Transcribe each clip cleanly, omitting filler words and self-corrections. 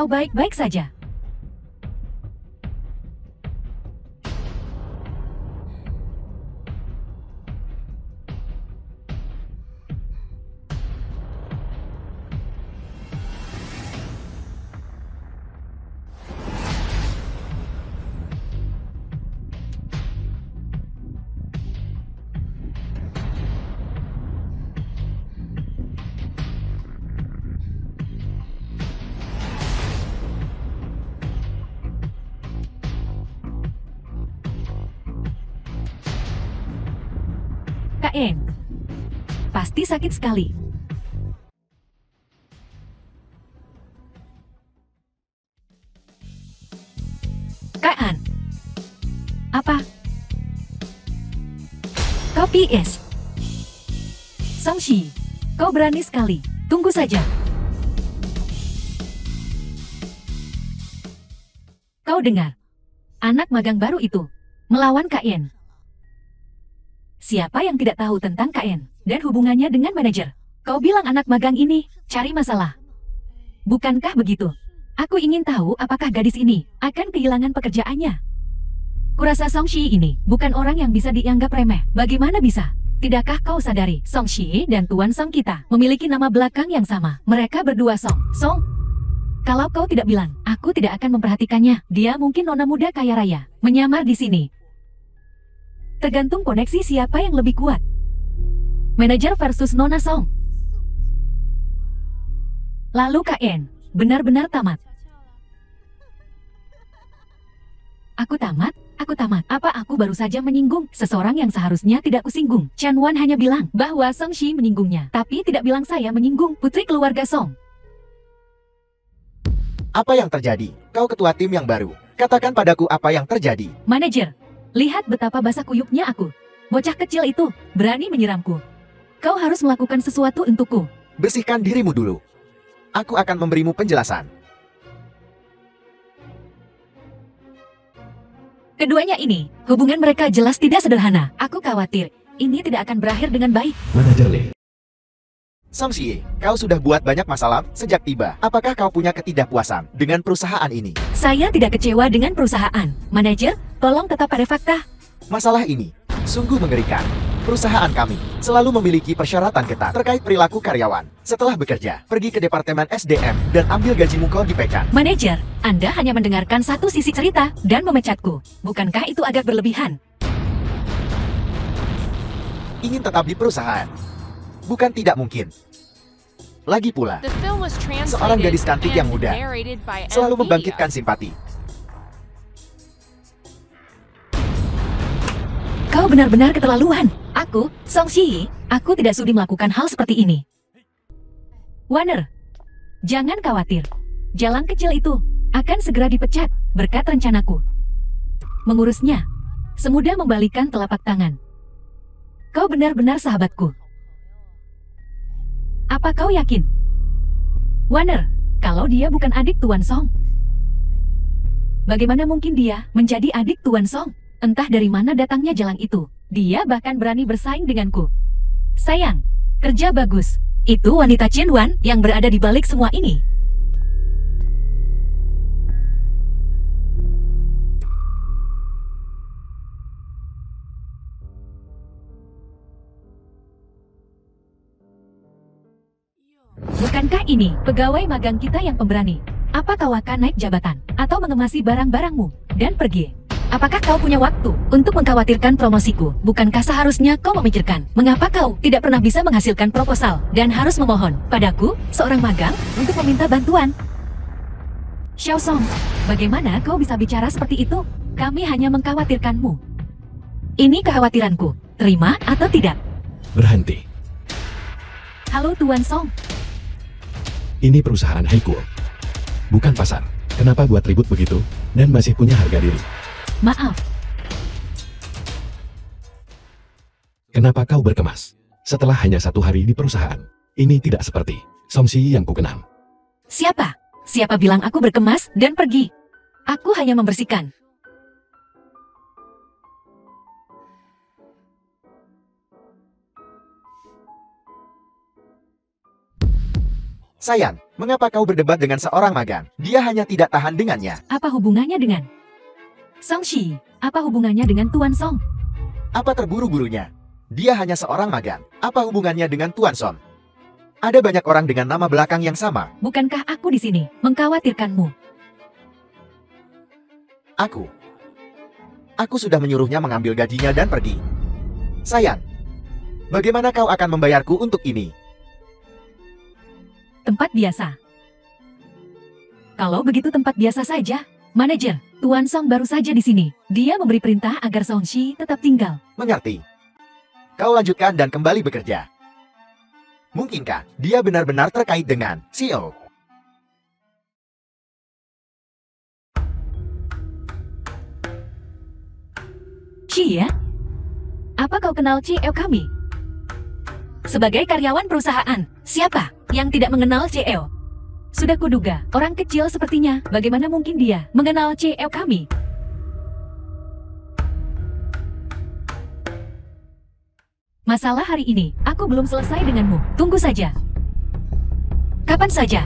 kau baik-baik saja. Kak En, pasti sakit sekali. Kak An, apa? Kau PS. Songshi, kau berani sekali. Tunggu saja. Kau dengar? Anak magang baru itu melawan Kak En. Siapa yang tidak tahu tentang KN dan hubungannya dengan manajer? Kau bilang anak magang ini cari masalah. Bukankah begitu? Aku ingin tahu apakah gadis ini akan kehilangan pekerjaannya. Kurasa Songshi ini bukan orang yang bisa dianggap remeh. Bagaimana bisa? Tidakkah kau sadari Songshi dan Tuan Song kita memiliki nama belakang yang sama? Mereka berdua Song. Kalau kau tidak bilang, aku tidak akan memperhatikannya. Dia mungkin nona muda kaya raya, menyamar di sini. Tergantung koneksi siapa yang lebih kuat. Manajer versus Nona Song. Lalu KN, benar-benar tamat. Aku tamat? Apa aku baru saja menyinggung seseorang yang seharusnya tidak kusinggung? Chan Wan hanya bilang bahwa Songshi menyinggungnya, tapi tidak bilang saya menyinggung putri keluarga Song. Apa yang terjadi? Kau ketua tim yang baru. Katakan padaku apa yang terjadi. Manajer, lihat betapa basah kuyupnya aku. Bocah kecil itu berani menyiramku. Kau harus melakukan sesuatu untukku. Bersihkan dirimu dulu. Aku akan memberimu penjelasan. Keduanya ini, hubungan mereka jelas tidak sederhana. Aku khawatir ini tidak akan berakhir dengan baik. Manajer Lee. Songshi, kau sudah buat banyak masalah sejak tiba. Apakah kau punya ketidakpuasan dengan perusahaan ini? Saya tidak kecewa dengan perusahaan. Manajer, tolong tetap pada fakta. Masalah ini sungguh mengerikan. Perusahaan kami selalu memiliki persyaratan ketat terkait perilaku karyawan. Setelah bekerja, pergi ke Departemen SDM dan ambil gajimu kau dipecat. Manajer, Anda hanya mendengarkan satu sisi cerita dan memecatku. Bukankah itu agak berlebihan? Ingin tetap di perusahaan? Bukan tidak mungkin. Lagi pula, seorang gadis cantik yang muda selalu membangkitkan simpati. Kau benar-benar keterlaluan. Aku, Songshi, aku tidak sudi melakukan hal seperti ini. Warner, jangan khawatir. Jalan kecil itu akan segera dipecat berkat rencanaku. Mengurusnya, semudah membalikan telapak tangan. Kau benar-benar sahabatku. Apa kau yakin? Warner, kalau dia bukan adik Tuan Song, bagaimana mungkin dia menjadi adik Tuan Song? Entah dari mana datangnya jalan itu. Dia bahkan berani bersaing denganku. Sayang, kerja bagus. Itu wanita Chen Wan yang berada di balik semua ini. Bukankah ini pegawai magang kita yang pemberani? Apa kau akan naik jabatan atau mengemasi barang-barangmu dan pergi? Apakah kau punya waktu untuk mengkhawatirkan promosiku? Bukankah seharusnya kau memikirkan mengapa kau tidak pernah bisa menghasilkan proposal dan harus memohon padaku, seorang magang, untuk meminta bantuan? Xiao Song, bagaimana kau bisa bicara seperti itu? Kami hanya mengkhawatirkanmu. Ini kekhawatiranku. Terima atau tidak? Berhenti. Halo Tuan Song. Ini perusahaan Haiku, bukan pasar. Kenapa buat ribut begitu? Dan masih punya harga diri. Maaf. Kenapa kau berkemas? Setelah hanya 1 hari di perusahaan, ini tidak seperti Songshi yang kukenal. Siapa? Siapa bilang aku berkemas dan pergi? Aku hanya membersihkan. Sayang, mengapa kau berdebat dengan seorang magang? Dia hanya tidak tahan dengannya. Apa hubungannya dengan Song Shi? Apa hubungannya dengan Tuan Song? Apa terburu-burunya? Dia hanya seorang magang. Apa hubungannya dengan Tuan Son? Ada banyak orang dengan nama belakang yang sama. Bukankah aku di sini mengkhawatirkanmu? Aku sudah menyuruhnya mengambil gajinya dan pergi. Sayang, bagaimana kau akan membayarku untuk ini? Tempat biasa. Kalau begitu tempat biasa saja. Manajer, Tuan Song baru saja di sini. Dia memberi perintah agar Song Shi tetap tinggal. Mengerti. Kau lanjutkan dan kembali bekerja. Mungkinkah dia benar-benar terkait dengan CEO? Shi ya? Apa kau kenal CEO kami? Sebagai karyawan perusahaan, siapa yang tidak mengenal CEO? Sudah kuduga, orang kecil sepertinya, bagaimana mungkin dia mengenal CEO kami? Masalah hari ini, aku belum selesai denganmu. Tunggu saja. Kapan saja?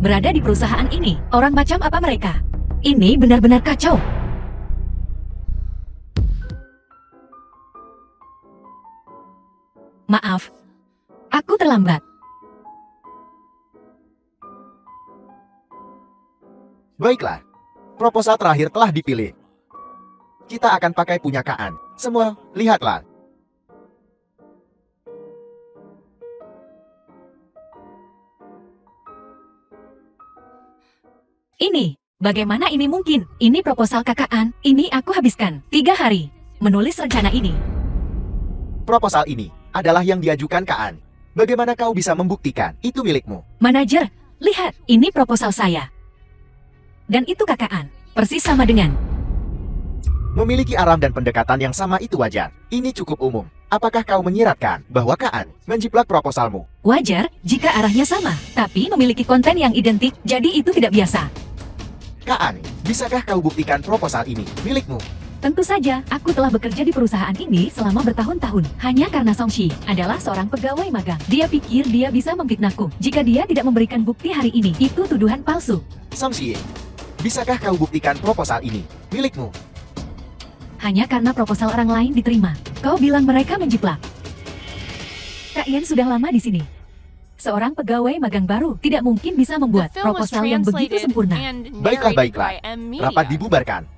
Berada di perusahaan ini, orang macam apa mereka? Ini benar-benar kacau. Maaf, aku terlambat. Baiklah, proposal terakhir telah dipilih. Kita akan pakai punyakaan. Semua, lihatlah. Ini, bagaimana ini mungkin? Ini proposal KKN, ini aku habiskan 3 hari menulis rencana ini. Proposal ini adalah yang diajukan Kaan. Bagaimana kau bisa membuktikan itu milikmu? Manajer, lihat, ini proposal saya. Dan itu KKN, persis sama dengan. Memiliki aram dan pendekatan yang sama itu wajar. Ini cukup umum. Apakah kau menyiratkan bahwa Kaan menjiplak proposalmu? Wajar jika arahnya sama, tapi memiliki konten yang identik, jadi itu tidak biasa. Kaan, bisakah kau buktikan proposal ini milikmu? Tentu saja, aku telah bekerja di perusahaan ini selama bertahun-tahun. Hanya karena Song Shi adalah seorang pegawai magang. Dia pikir dia bisa memfitnahku. Jika dia tidak memberikan bukti hari ini, itu tuduhan palsu. Song Shi, bisakah kau buktikan proposal ini milikmu? Hanya karena proposal orang lain diterima. Kau bilang mereka menjiplak. Kak Ian sudah lama di sini. Seorang pegawai magang baru tidak mungkin bisa membuat proposal yang begitu sempurna. Baiklah. Rapat dibubarkan.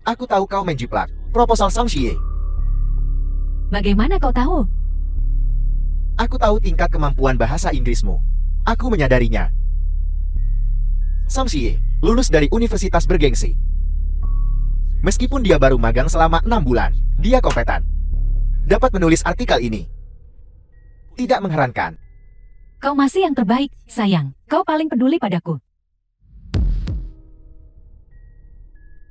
Aku tahu kau menjiplak proposal Song Shi. Bagaimana kau tahu? Aku tahu tingkat kemampuan bahasa Inggrismu. Aku menyadarinya. Song Shi lulus dari universitas bergengsi. Meskipun dia baru magang selama 6 bulan, dia kompeten. Dapat menulis artikel ini. Tidak mengherankan. Kau masih yang terbaik, sayang. Kau paling peduli padaku.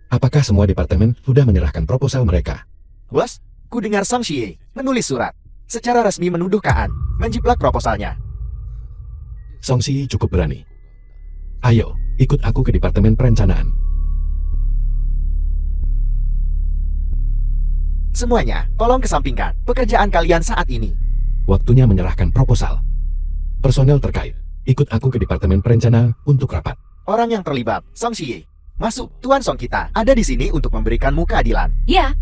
Apakah semua departemen sudah menyerahkan proposal mereka? Bos, ku dengar Song Shi menulis surat. Secara resmi menuduh Kaan menjiplak proposalnya. Song Shi cukup berani. Ayo, ikut aku ke departemen perencanaan. Semuanya, tolong kesampingkan pekerjaan kalian saat ini. Waktunya menyerahkan proposal. Personel terkait, ikut aku ke departemen perencanaan untuk rapat. Orang yang terlibat, Song Shi. Masuk, Tuan Song kita ada di sini untuk memberikanmu keadilan. Ya.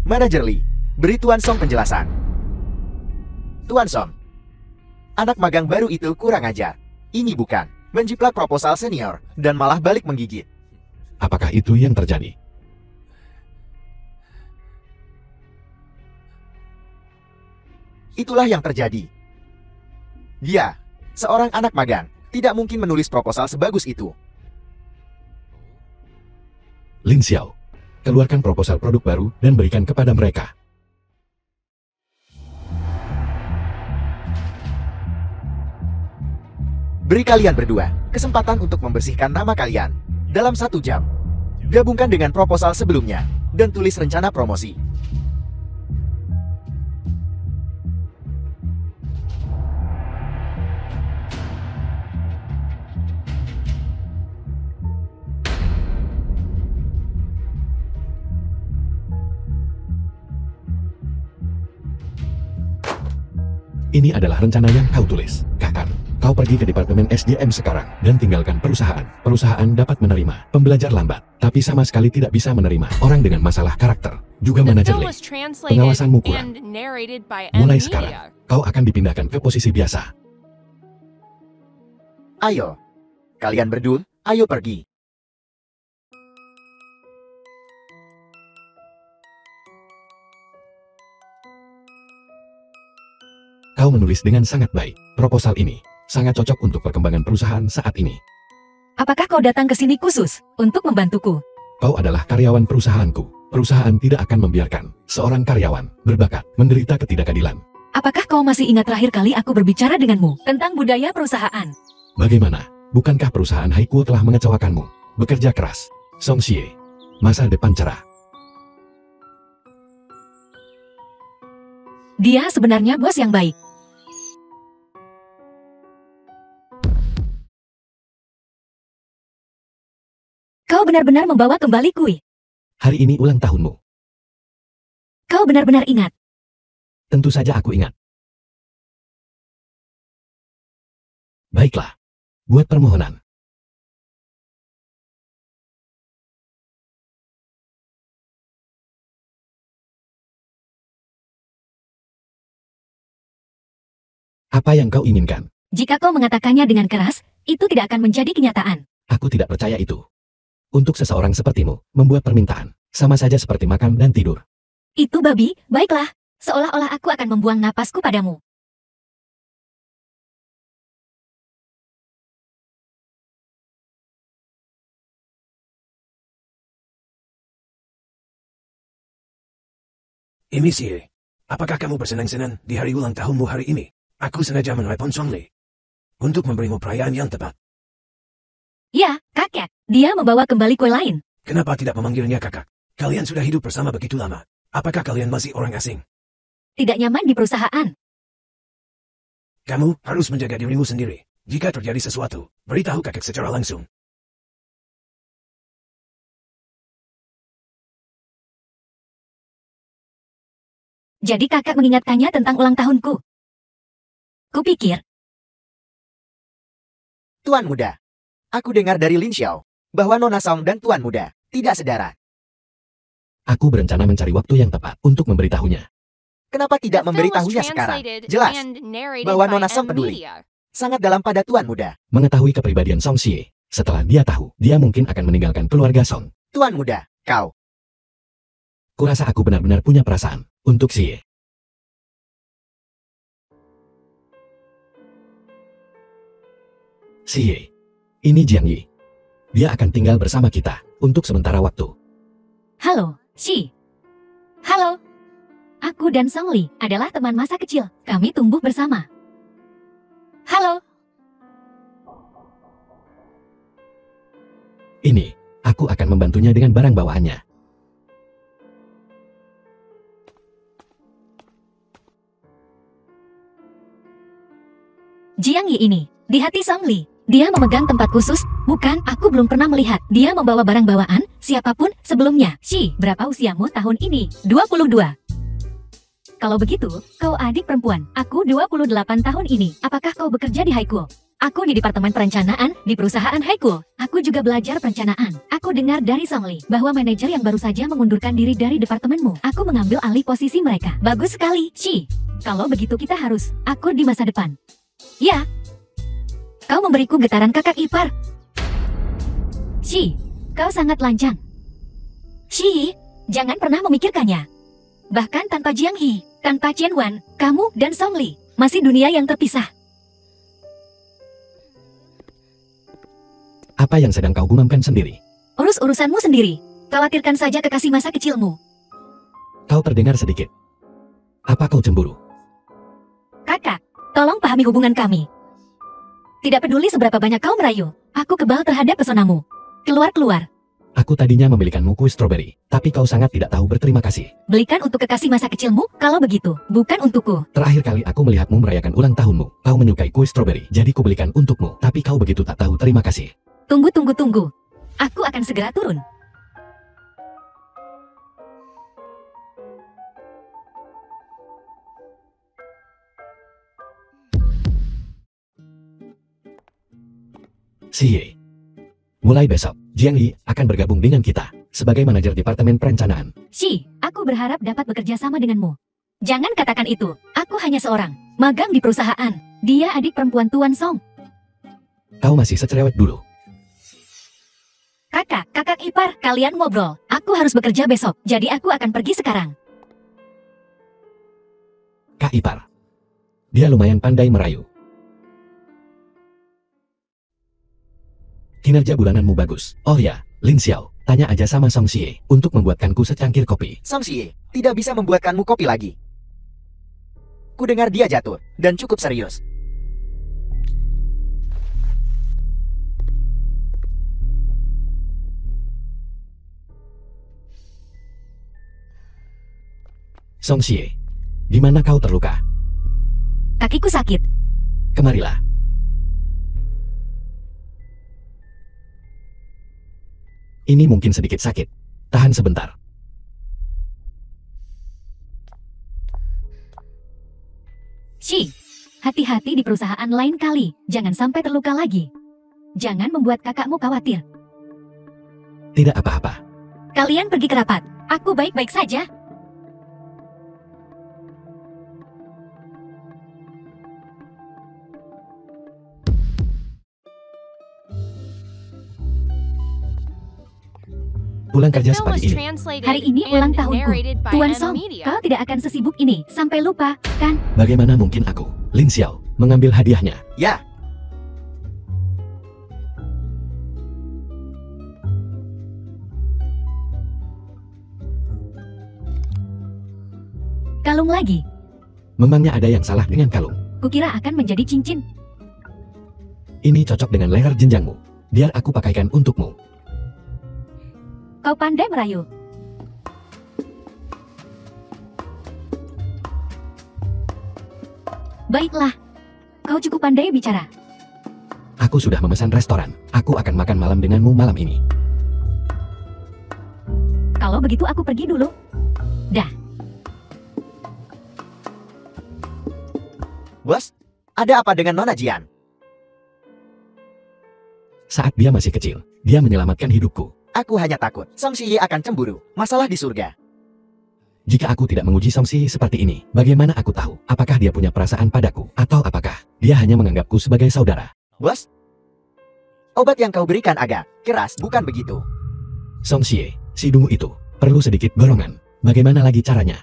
Manajer Lee, beri Tuan Song penjelasan. Tuan Song, anak magang baru itu kurang ajar. Ini bukan menjiplak proposal senior dan malah balik menggigit. Apakah itu yang terjadi? Itulah yang terjadi. Dia, seorang anak magang, tidak mungkin menulis proposal sebagus itu. Lin Xiao, keluarkan proposal produk baru dan berikan kepada mereka. Beri kalian berdua kesempatan untuk membersihkan nama kalian dalam 1 jam. Gabungkan dengan proposal sebelumnya dan tulis rencana promosi. Ini adalah rencana yang kau tulis. Kakan, kau pergi ke Departemen SDM sekarang dan tinggalkan perusahaan. Perusahaan dapat menerima pembelajar lambat, tapi sama sekali tidak bisa menerima orang dengan masalah karakter. Juga manajer late. Pengawasanmu kurang. Mulai sekarang, kau akan dipindahkan ke posisi biasa. Ayo, kalian berdua, ayo pergi. Kau menulis dengan sangat baik. Proposal ini sangat cocok untuk perkembangan perusahaan saat ini. Apakah kau datang ke sini khusus untuk membantuku? Kau adalah karyawan perusahaanku. Perusahaan tidak akan membiarkan seorang karyawan berbakat menderita ketidakadilan. Apakah kau masih ingat terakhir kali aku berbicara denganmu tentang budaya perusahaan? Bagaimana? Bukankah perusahaan Haikul telah mengecewakanmu? Bekerja keras. Song Xie. Masa depan cerah. Dia sebenarnya bos yang baik. Kau benar-benar membawa kembali Kui. Hari ini ulang tahunmu. Kau benar-benar ingat. Tentu saja aku ingat. Baiklah. Buat permohonan. Apa yang kau inginkan? Jika kau mengatakannya dengan keras, itu tidak akan menjadi kenyataan. Aku tidak percaya itu. Untuk seseorang sepertimu, membuat permintaan, sama saja seperti makan dan tidur. Itu babi, baiklah. Seolah-olah aku akan membuang napasku padamu. Ini Xie, apakah kamu bersenang-senang di hari ulang tahunmu hari ini? Aku sengaja menelepon Song Li untuk memberimu perayaan yang tepat. Ya, kakek. Dia membawa kembali kue lain. Kenapa tidak memanggilnya kakak? Kalian sudah hidup bersama begitu lama. Apakah kalian masih orang asing? Tidak nyaman di perusahaan. Kamu harus menjaga dirimu sendiri. Jika terjadi sesuatu, beritahu kakek secara langsung. Jadi kakak mengingatkannya tentang ulang tahunku. Kupikir, Tuan Muda, aku dengar dari Lin Xiao bahwa Nona Song dan Tuan Muda tidak sedara. Aku berencana mencari waktu yang tepat untuk memberitahunya. Kenapa tidak memberitahunya sekarang? Jelas bahwa Nona Song peduli sangat dalam pada Tuan Muda. Mengetahui kepribadian Song Xie, setelah dia tahu, dia mungkin akan meninggalkan keluarga Song. Tuan Muda, kau. Kurasa aku benar-benar punya perasaan untuk Xie. Xie, ini Jiang Yi. Dia akan tinggal bersama kita untuk sementara waktu. halo, Xi. Halo. Aku dan Song Li adalah teman masa kecil. Kami tumbuh bersama. Halo. Ini, aku akan membantunya dengan barang bawaannya. Jiang Yi ini, di hati Song Li. Dia memegang tempat khusus, bukan? Aku belum pernah melihat dia membawa barang bawaan, siapapun sebelumnya. Xi, berapa usiamu tahun ini? 22. Kalau begitu, kau adik perempuan. Aku 28 tahun ini. Apakah kau bekerja di Haikul? Aku di Departemen Perencanaan, di perusahaan Haikul. Aku juga belajar perencanaan. Aku dengar dari Song Li, bahwa manajer yang baru saja mengundurkan diri dari departemenmu. Aku mengambil alih posisi mereka. Bagus sekali, Xi. Kalau begitu kita harus akur di masa depan. Ya. Kau memberiku getaran kakak ipar. Xi, kau sangat lancang. Xi, jangan pernah memikirkannya. Bahkan tanpa Jiang He, tanpa Chen Wan, kamu dan Song Li masih dunia yang terpisah. Apa yang sedang kau gumamkan sendiri? Urus urusanmu sendiri. Khawatirkan saja kekasih masa kecilmu. Kau terdengar sedikit. Apa kau cemburu? Kakak, tolong pahami hubungan kami. Tidak peduli seberapa banyak kau merayu, aku kebal terhadap pesonamu. Keluar. Aku tadinya membelikanmu kue stroberi, tapi kau sangat tidak tahu berterima kasih. Belikan untuk kekasih masa kecilmu, kalau begitu, bukan untukku. Terakhir kali aku melihatmu merayakan ulang tahunmu, kau menyukai kue stroberi, jadi kubelikan untukmu, tapi kau begitu tak tahu terima kasih. Tunggu. Aku akan segera turun. Xie. Mulai besok, Jiang Yi akan bergabung dengan kita sebagai manajer Departemen Perencanaan. Shi, aku berharap dapat bekerja sama denganmu. Jangan katakan itu, aku hanya seorang magang di perusahaan. Dia adik perempuan Tuan Song. Kau masih secerewet dulu. Kakak ipar, kalian ngobrol. Aku harus bekerja besok, jadi aku akan pergi sekarang. Kak ipar. Dia lumayan pandai merayu. Kinerja bulananmu bagus. Oh ya, Lin Xiao, tanya aja sama Song Xie untuk membuatkanku secangkir kopi. Song Xie tidak bisa membuatkanmu kopi lagi. Ku dengar dia jatuh, dan cukup serius. Song Xie, di mana kau terluka? Kakiku sakit. Kemarilah. Ini mungkin sedikit sakit. Tahan sebentar. Shi, hati-hati di perusahaan lain kali. Jangan sampai terluka lagi. Jangan membuat kakakmu khawatir. Tidak apa-apa. Kalian pergi ke rapat. Aku baik-baik saja. Pulang kerja sepagi ini. Hari ini ulang tahunku. Tuan Song, kau tidak akan sesibuk ini sampai lupa, kan? Bagaimana mungkin aku, Lin Xiao, mengambil hadiahnya? Ya, Kalung lagi. Memangnya ada yang salah dengan kalung? Kukira akan menjadi cincin. Ini cocok dengan leher jenjangmu. Biar aku pakaikan untukmu. Kau pandai merayu. Baiklah. Kau cukup pandai bicara. Aku sudah memesan restoran. Aku akan makan malam denganmu malam ini. Kalau begitu aku pergi dulu. Dah. bos, ada apa dengan Nona Jian? Saat dia masih kecil, dia menyelamatkan hidupku. Aku hanya takut Song Xie akan cemburu. Masalah di surga. Jika aku tidak menguji Song Xie seperti ini, bagaimana aku tahu apakah dia punya perasaan padaku atau apakah dia hanya menganggapku sebagai saudara? Bos, obat yang kau berikan agak keras, bukan begitu? Song Xie, si dungu itu perlu sedikit dorongan. Bagaimana lagi caranya?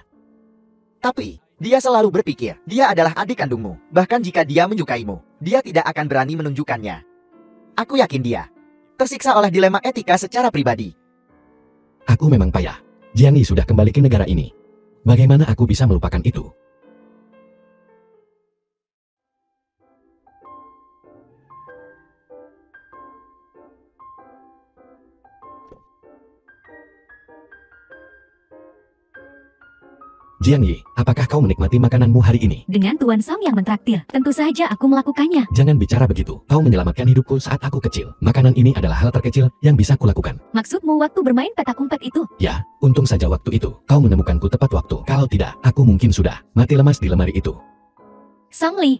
Tapi, dia selalu berpikir, dia adalah adik kandungmu. Bahkan jika dia menyukaimu, dia tidak akan berani menunjukkannya. Aku yakin dia tersiksa oleh dilema etika secara pribadi. Aku memang payah. Jiang Yi sudah kembali ke negara ini. Bagaimana aku bisa melupakan itu? Jiang Yi, apakah kau menikmati makananmu hari ini? Dengan Tuan Song yang mentraktir, tentu saja aku melakukannya. Jangan bicara begitu. Kau menyelamatkan hidupku saat aku kecil. Makanan ini adalah hal terkecil yang bisa kulakukan. Maksudmu waktu bermain petak umpet itu? Ya, untung saja waktu itu kau menemukanku tepat waktu. Kalau tidak, aku mungkin sudah mati lemas di lemari itu. Song Li,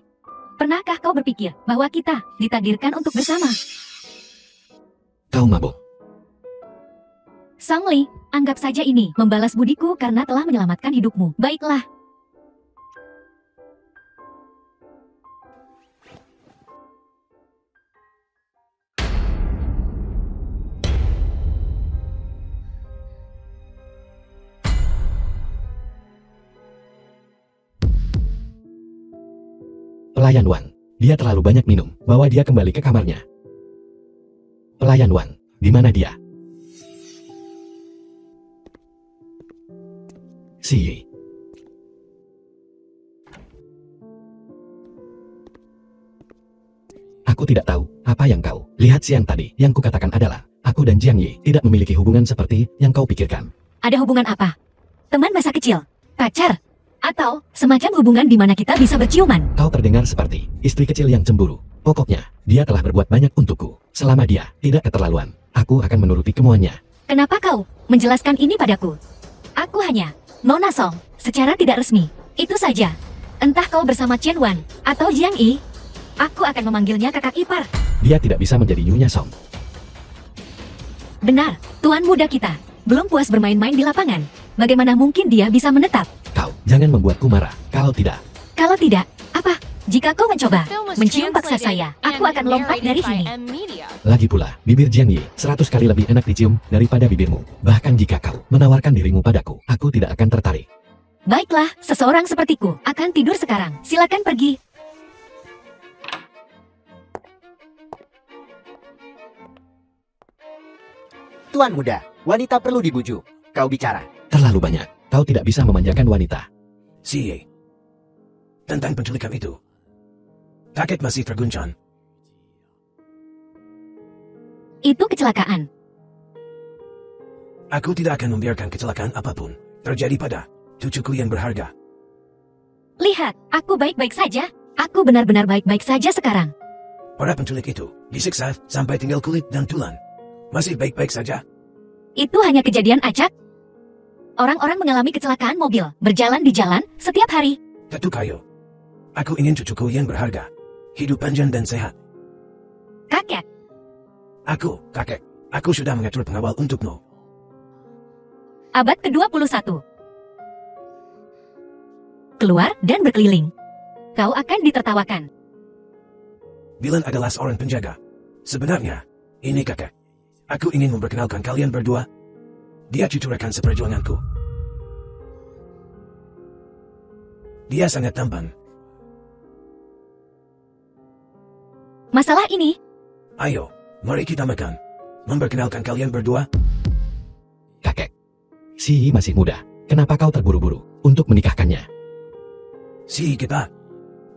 pernahkah kau berpikir bahwa kita ditakdirkan untuk bersama? Kau mabuk. Song Li, anggap saja ini membalas budiku karena telah menyelamatkan hidupmu. Baiklah. Pelayan Wang. Dia terlalu banyak minum. Bawa dia kembali ke kamarnya. Pelayan Wang. Di mana dia? Xie. Aku Aku tidak tahu apa yang kau lihat siang tadi. Yang kukatakan adalah, aku dan Jiang Yi tidak memiliki hubungan seperti yang kau pikirkan. Ada hubungan apa? Teman masa kecil? Pacar? Atau semacam hubungan di mana kita bisa berciuman? Kau terdengar seperti istri kecil yang cemburu. Pokoknya, dia telah berbuat banyak untukku. Selama dia tidak keterlaluan, aku akan menuruti kemauannya. Kenapa kau menjelaskan ini padaku? Aku hanya Nona Song, secara tidak resmi. Itu saja. Entah kau bersama Chen Wan atau Jiang Yi, aku akan memanggilnya kakak ipar. Dia tidak bisa menjadi Nyonya Song. Benar, tuan muda kita belum puas bermain-main di lapangan. Bagaimana mungkin dia bisa menetap? Kau jangan membuatku marah. Kalau tidak, Apa? Jika kau mencoba mencium paksa saya, aku akan lompat dari sini. lagi pula, bibir Jiang Yi 100 kali lebih enak dicium daripada bibirmu. Bahkan jika kau menawarkan dirimu padaku, aku tidak akan tertarik. Baiklah, seseorang sepertiku akan tidur sekarang. Silakan pergi. Tuan muda, wanita perlu dibujuk. Kau bicara. Terlalu banyak. Kau tidak bisa memanjakan wanita. Si Ye. Tentang penculikan itu. Kakek masih terguncang. Itu kecelakaan. Aku tidak akan membiarkan kecelakaan apapun terjadi pada cucuku yang berharga. Lihat, aku baik-baik saja. Aku benar-benar baik-baik saja sekarang. Para penculik itu disiksa sampai tinggal kulit dan tulang. Masih baik-baik saja. Itu hanya kejadian acak. Orang-orang mengalami kecelakaan mobil, berjalan di jalan setiap hari. Datuk Kayo. Aku ingin cucuku yang berharga. Hidup panjang dan sehat. Kakek, Kakek. Aku sudah mengatur pengawal untukmu. abad ke-21. Keluar dan berkeliling. Kau akan ditertawakan. Bilan adalah seorang penjaga. Sebenarnya, ini kakek. Aku ingin memperkenalkan kalian berdua. Dia cucu rekan seperjuanganku. Dia sangat tampan. Masalah ini, Ayo, mari kita makan. Memperkenalkan kalian berdua. Kakek, si Yi masih muda. Kenapa kau terburu-buru untuk menikahkannya? Si kita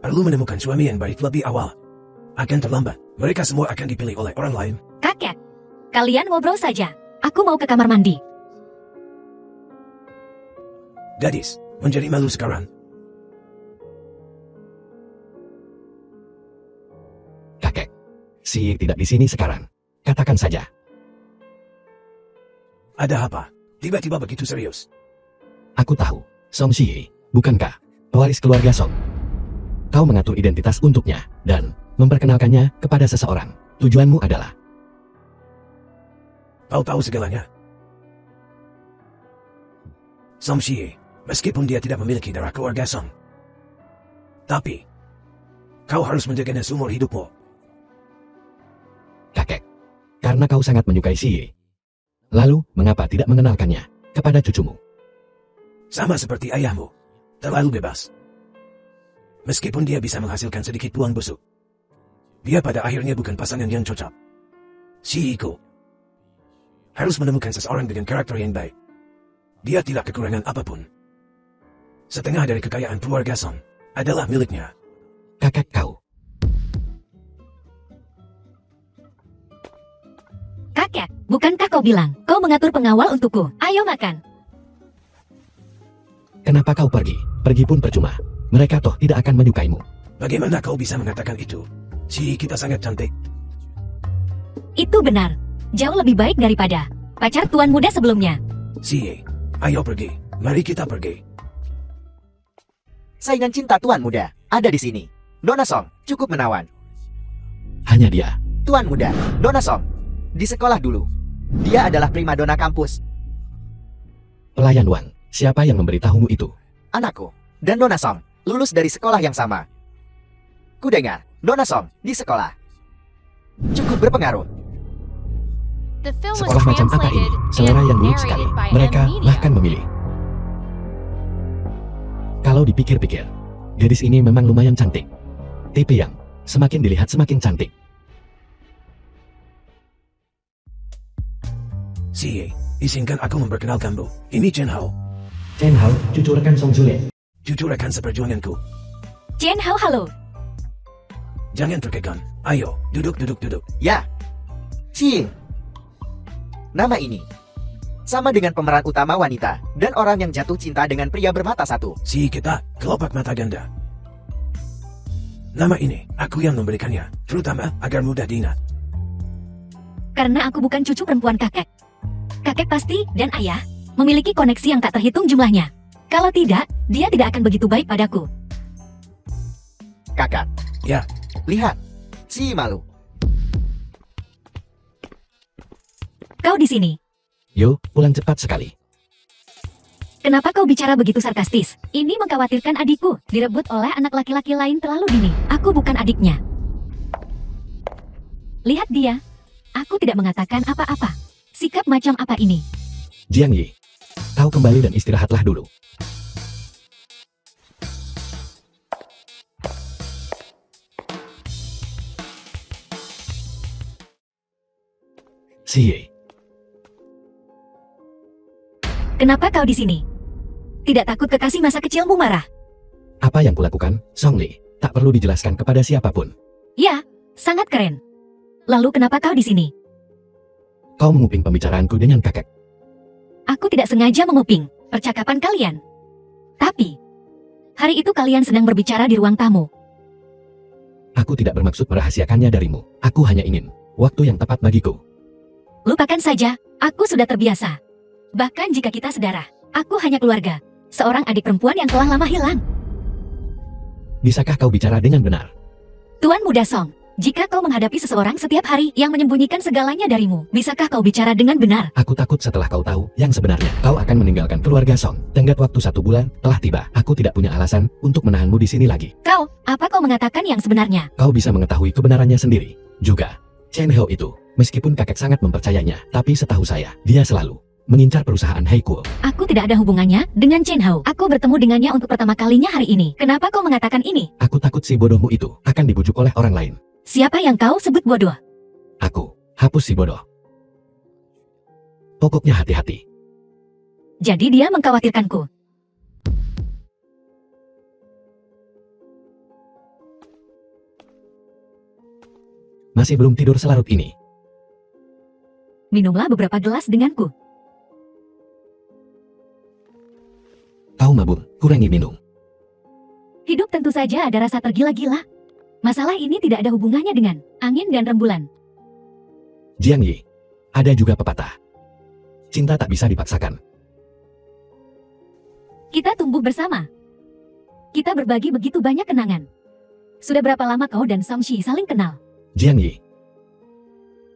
perlu menemukan suami yang baik lebih awal. Akan terlambat. Mereka semua akan dipilih oleh orang lain. kakek. Kalian ngobrol saja. Aku mau ke kamar mandi. Gadis, menjadi malu sekarang. Kakek, si Yi tidak di sini sekarang. Katakan saja. Ada apa? Tiba-tiba begitu serius. Aku tahu, Song Si Yi, bukankah pewaris keluarga Song? Kau mengatur identitas untuknya dan memperkenalkannya kepada seseorang. Tujuanmu adalah Kau tahu segalanya. Song Xie, meskipun dia tidak memiliki darah keluarga Song. Tapi, kau harus menjaganya seumur hidupmu. kakek. Karena kau sangat menyukai si Yi. Lalu, mengapa tidak mengenalkannya kepada cucumu? Sama seperti ayahmu. Terlalu bebas. Meskipun dia bisa menghasilkan sedikit uang busuk, dia pada akhirnya bukan pasangan yang cocok. Si Iko harus menemukan seseorang dengan karakter yang baik. Dia tidak kekurangan apapun. Setengah dari kekayaan keluarga Song adalah miliknya. Kakek kau. Kakek, bukankah kau bilang kau mengatur pengawal untukku? Ayo makan. Kenapa kau pergi? Pergi pun percuma. Mereka toh tidak akan menyukaimu. Bagaimana kau bisa mengatakan itu? Si kita sangat cantik. Itu benar. Jauh lebih baik daripada pacar tuan muda sebelumnya. Si, ayo pergi. Mari kita pergi. Saingan cinta tuan muda ada di sini. Nona Song cukup menawan. Hanya dia. Tuan muda, Nona Song di sekolah dulu. Dia adalah primadona kampus. Pelayan Wang, siapa yang memberitahumu itu? Anakku dan Nona Song lulus dari sekolah yang sama. Kudengar, Nona Song di sekolah cukup berpengaruh. Sekolah macam apa ini? Selera yang buruk sekali. Mereka bahkan memilih. Kalau dipikir-pikir, gadis ini memang lumayan cantik. Tipe yang semakin dilihat semakin cantik. Si, izinkan aku memperkenalkanmu. Ini Chen Hao, Chen Hao, cucu rekan Song Zule. cucu rekan seperjuanganku. Chen Hao, halo. Jangan terkegan. Ayo, duduk. Ya, Xi. Nama ini sama dengan pemeran utama wanita dan orang yang jatuh cinta dengan pria bermata satu. Si kita, kelopak mata ganda. Nama ini, aku yang memberikannya, terutama agar mudah diingat. Karena aku bukan cucu perempuan kakek. Kakek pasti dan ayah memiliki koneksi yang tak terhitung jumlahnya. Kalau tidak, dia tidak akan begitu baik padaku. Kakak. Ya. Lihat, si malu. Kau di sini. Yo, pulang cepat sekali. Kenapa kau bicara begitu sarkastis? Ini mengkhawatirkan adikku, direbut oleh anak laki-laki lain terlalu dini. Aku bukan adiknya. Lihat dia. Aku tidak mengatakan apa-apa. Sikap macam apa ini? Jiang Yi, kau kembali dan istirahatlah dulu. Si, Kenapa kau di sini? Tidak takut kekasih masa kecilmu marah? apa yang kulakukan, Song Li? Tak perlu dijelaskan kepada siapapun. Ya, sangat keren. Lalu kenapa kau di sini? Kau menguping pembicaraanku dengan kakek. Aku tidak sengaja menguping percakapan kalian. Tapi, hari itu kalian sedang berbicara di ruang tamu. Aku tidak bermaksud merahasiakannya darimu. Aku hanya ingin waktu yang tepat bagiku. Lupakan saja, aku sudah terbiasa. Bahkan jika kita saudara, aku hanya keluarga. Seorang adik perempuan yang telah lama hilang. Bisakah kau bicara dengan benar? Tuan Muda Song, jika kau menghadapi seseorang setiap hari yang menyembunyikan segalanya darimu, bisakah kau bicara dengan benar? Aku takut setelah kau tahu yang sebenarnya. Kau akan meninggalkan keluarga Song. Tenggat waktu 1 bulan telah tiba. Aku tidak punya alasan untuk menahanmu di sini lagi. Apa kau mengatakan yang sebenarnya? Kau bisa mengetahui kebenarannya sendiri. Juga, Chen Hao itu, meskipun kakek sangat mempercayainya, tapi setahu saya, dia selalu mengincar perusahaan Heikuo. Aku tidak ada hubungannya dengan Chen Hao. Aku bertemu dengannya untuk pertama kalinya hari ini. Kenapa kau mengatakan ini? Aku takut si bodohmu itu akan dibujuk oleh orang lain. Siapa yang kau sebut bodoh? Aku, hapus si bodoh. Pokoknya hati-hati. Jadi dia mengkhawatirkanku. Masih belum tidur selarut ini. Minumlah beberapa gelas denganku. Kau mabuk, kurangi minum. Hidup tentu saja ada rasa tergila-gila. Masalah ini tidak ada hubungannya dengan angin dan rembulan. Jiang Yi, ada juga pepatah. Cinta tak bisa dipaksakan. Kita tumbuh bersama. Kita berbagi begitu banyak kenangan. Sudah berapa lama kau dan Song Shi saling kenal? Jiang Yi,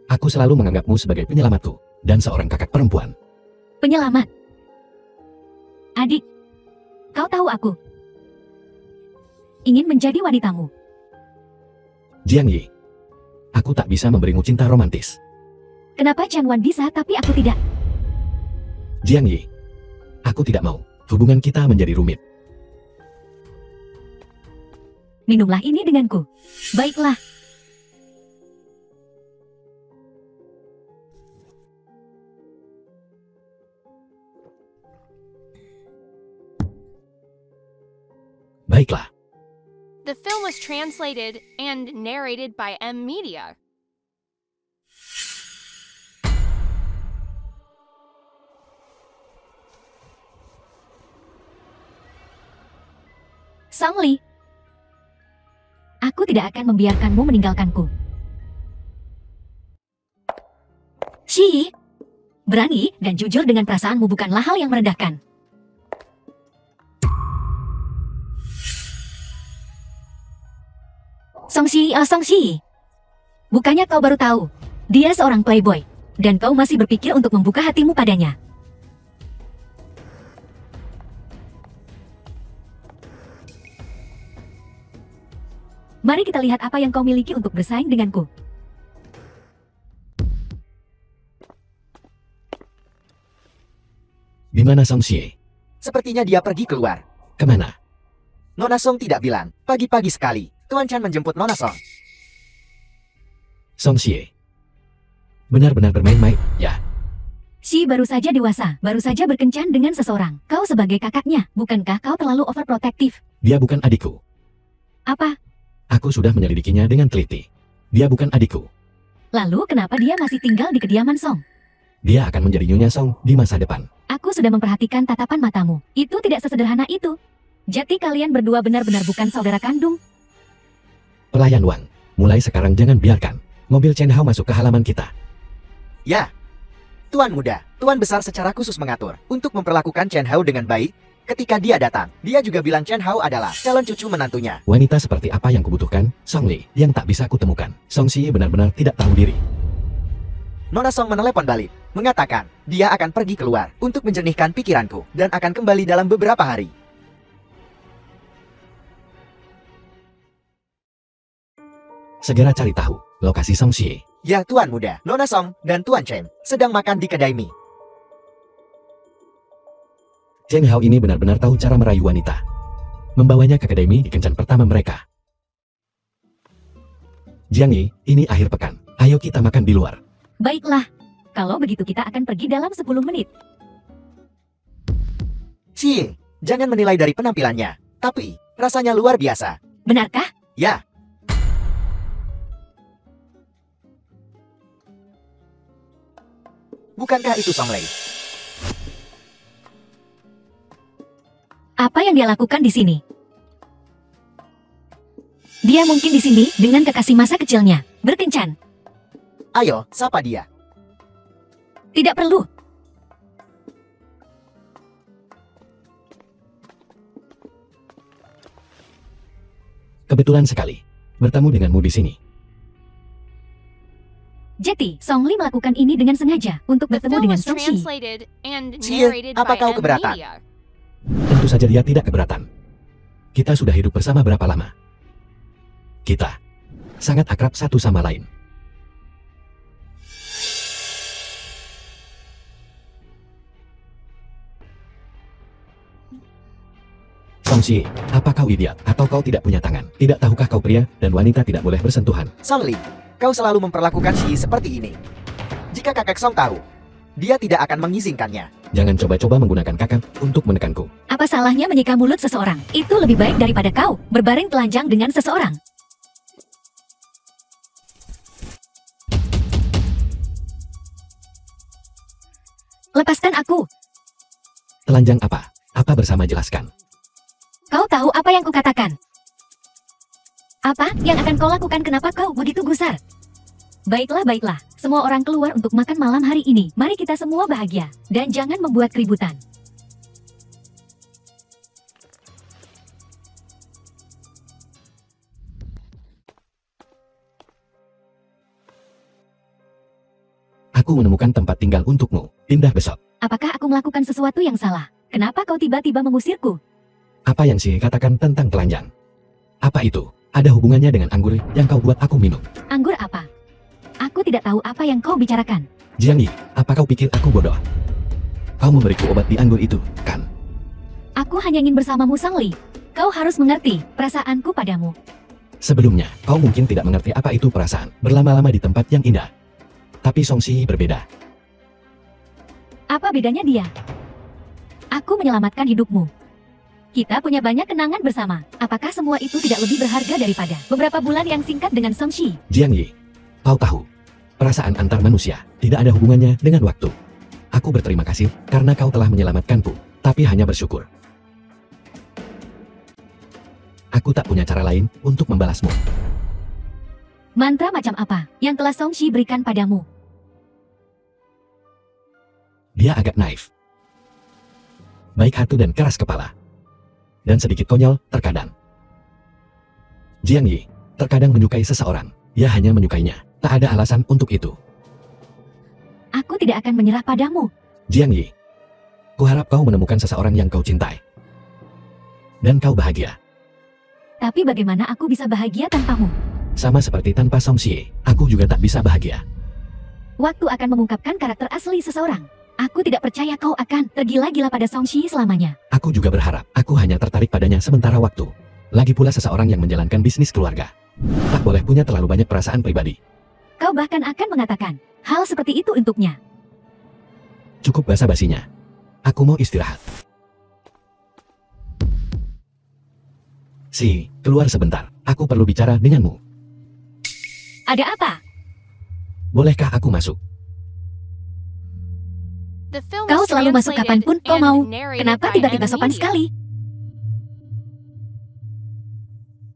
aku selalu menganggapmu sebagai penyelamatku dan seorang kakak perempuan. Penyelamat. Adik, kau tahu aku ingin menjadi wanitamu. Jiang Yi, aku tak bisa memberimu cinta romantis. Kenapa Chen Wan bisa tapi aku tidak? Jiang Yi, aku tidak mau hubungan kita menjadi rumit. Minumlah ini denganku. Baiklah. Baiklah. The film was translated and narrated by M Media. Song Li, aku tidak akan membiarkanmu meninggalkanku. Shi, berani dan jujur dengan perasaanmu bukanlah hal yang merendahkan. Song Shi, bukannya kau baru tahu, dia seorang playboy, dan kau masih berpikir untuk membuka hatimu padanya. Mari kita lihat apa yang kau miliki untuk bersaing denganku. Di mana Song Xie? Sepertinya dia pergi keluar. Kemana? Nona Song tidak bilang. Pagi-pagi sekali, Tuan Chan menjemput Nona Song. Song Xie. Benar-benar bermain-main, ya. Shi baru saja dewasa, baru saja berkencan dengan seseorang. Kau sebagai kakaknya, bukankah kau terlalu overprotektif? Dia bukan adikku. Apa? Aku sudah menyelidikinya dengan teliti. Dia bukan adikku. Lalu kenapa dia masih tinggal di kediaman Song? Dia akan menjadi Nyonya Song di masa depan. Aku sudah memperhatikan tatapan matamu. Itu tidak sesederhana itu. Jadi kalian berdua benar-benar bukan saudara kandung. Pelayan Wang, mulai sekarang jangan biarkan mobil Chen Hao masuk ke halaman kita. Ya, Tuan Muda, Tuan Besar secara khusus mengatur untuk memperlakukan Chen Hao dengan baik. Ketika dia datang, dia juga bilang Chen Hao adalah calon cucu menantunya. Wanita seperti apa yang kubutuhkan? Song Li, yang tak bisa kutemukan. Song Xi benar-benar tidak tahu diri. Nona Song menelepon balik, mengatakan dia akan pergi keluar untuk menjernihkan pikiranku dan akan kembali dalam beberapa hari. Segera cari tahu lokasi Song Xi. Ya Tuan Muda, Nona Song dan Tuan Chen sedang makan di kedai mie. Chen Hao ini benar-benar tahu cara merayu wanita. Membawanya ke kedai mie di kencan pertama mereka. Jiang Yi, ini akhir pekan. Ayo kita makan di luar. Baiklah. Kalau begitu kita akan pergi dalam 10 menit. Xi, jangan menilai dari penampilannya, tapi rasanya luar biasa. Benarkah? Ya. Bukankah itu Song Lei? Apa yang dia lakukan di sini? Dia mungkin di sini dengan kekasih masa kecilnya, berkencan. Ayo, sapa dia. Tidak perlu. Kebetulan sekali bertemu denganmu di sini. Jadi, Song Li melakukan ini dengan sengaja untuk The bertemu film dengan was Song Xi. translated and Cie, narrated apa by kau M keberatan? Media. Tentu saja dia tidak keberatan. Kita sudah hidup bersama berapa lama? Kita sangat akrab satu sama lain. Song Xi, apa kau idiot? Atau kau tidak punya tangan? Tidak tahukah kau pria dan wanita tidak boleh bersentuhan? Song Li, kau selalu memperlakukan Xi seperti ini. Jika kakek Song tahu, dia tidak akan mengizinkannya. Jangan coba-coba menggunakan kakak untuk menekanku. Apa salahnya menyeka mulut seseorang? Itu lebih baik daripada kau berbaring telanjang dengan seseorang. Lepaskan aku. Telanjang apa? Apa bersama jelaskan? Kau tahu apa yang kukatakan? Apa yang akan kau lakukan? Kenapa kau begitu gusar? Baiklah, baiklah. Semua orang keluar untuk makan malam hari ini. Mari kita semua bahagia. Dan jangan membuat keributan. Aku menemukan tempat tinggal untukmu. Pindah besok. Apakah aku melakukan sesuatu yang salah? Kenapa kau tiba-tiba mengusirku? Apa yang Xi katakan tentang telanjang? Apa itu? Ada hubungannya dengan anggur yang kau buat aku minum? Anggur apa? Aku tidak tahu apa yang kau bicarakan. Jiang Yi, apa kau pikir aku bodoh? Kau memberiku obat di anggur itu, kan? Aku hanya ingin bersamamu, Song Li. Kau harus mengerti perasaanku padamu. Sebelumnya, kau mungkin tidak mengerti apa itu perasaan berlama-lama di tempat yang indah. Tapi Song Xi berbeda. Apa bedanya dia? Aku menyelamatkan hidupmu. Kita punya banyak kenangan bersama. Apakah semua itu tidak lebih berharga daripada beberapa bulan yang singkat dengan Song Xi? Jiang Yi, kau tahu, perasaan antar manusia tidak ada hubungannya dengan waktu. Aku berterima kasih karena kau telah menyelamatkanku, tapi hanya bersyukur. Aku tak punya cara lain untuk membalasmu. Mantra macam apa yang telah Song Xi berikan padamu? Dia agak naif, baik hati dan keras kepala, dan sedikit konyol terkadang. Jiang Yi terkadang menyukai seseorang, ia hanya menyukainya, tak ada alasan untuk itu. Aku tidak akan menyerah padamu. Jiang Yi, kuharap kau menemukan seseorang yang kau cintai, dan kau bahagia. Tapi bagaimana aku bisa bahagia tanpamu? Sama seperti tanpa Song Xi, aku juga tak bisa bahagia. Waktu akan mengungkapkan karakter asli seseorang. Aku tidak percaya kau akan tergila-gila pada Song Xi selamanya. Aku juga berharap, aku hanya tertarik padanya sementara waktu. Lagi pula seseorang yang menjalankan bisnis keluarga tak boleh punya terlalu banyak perasaan pribadi. Kau bahkan akan mengatakan hal seperti itu untuknya. Cukup basa-basinya. Aku mau istirahat. Si, keluar sebentar. Aku perlu bicara denganmu. Ada apa? Bolehkah aku masuk? The film Kau was selalu masuk translated kapanpun kau and mau. narrated Kenapa by tiba-tiba M sopan Media. sekali?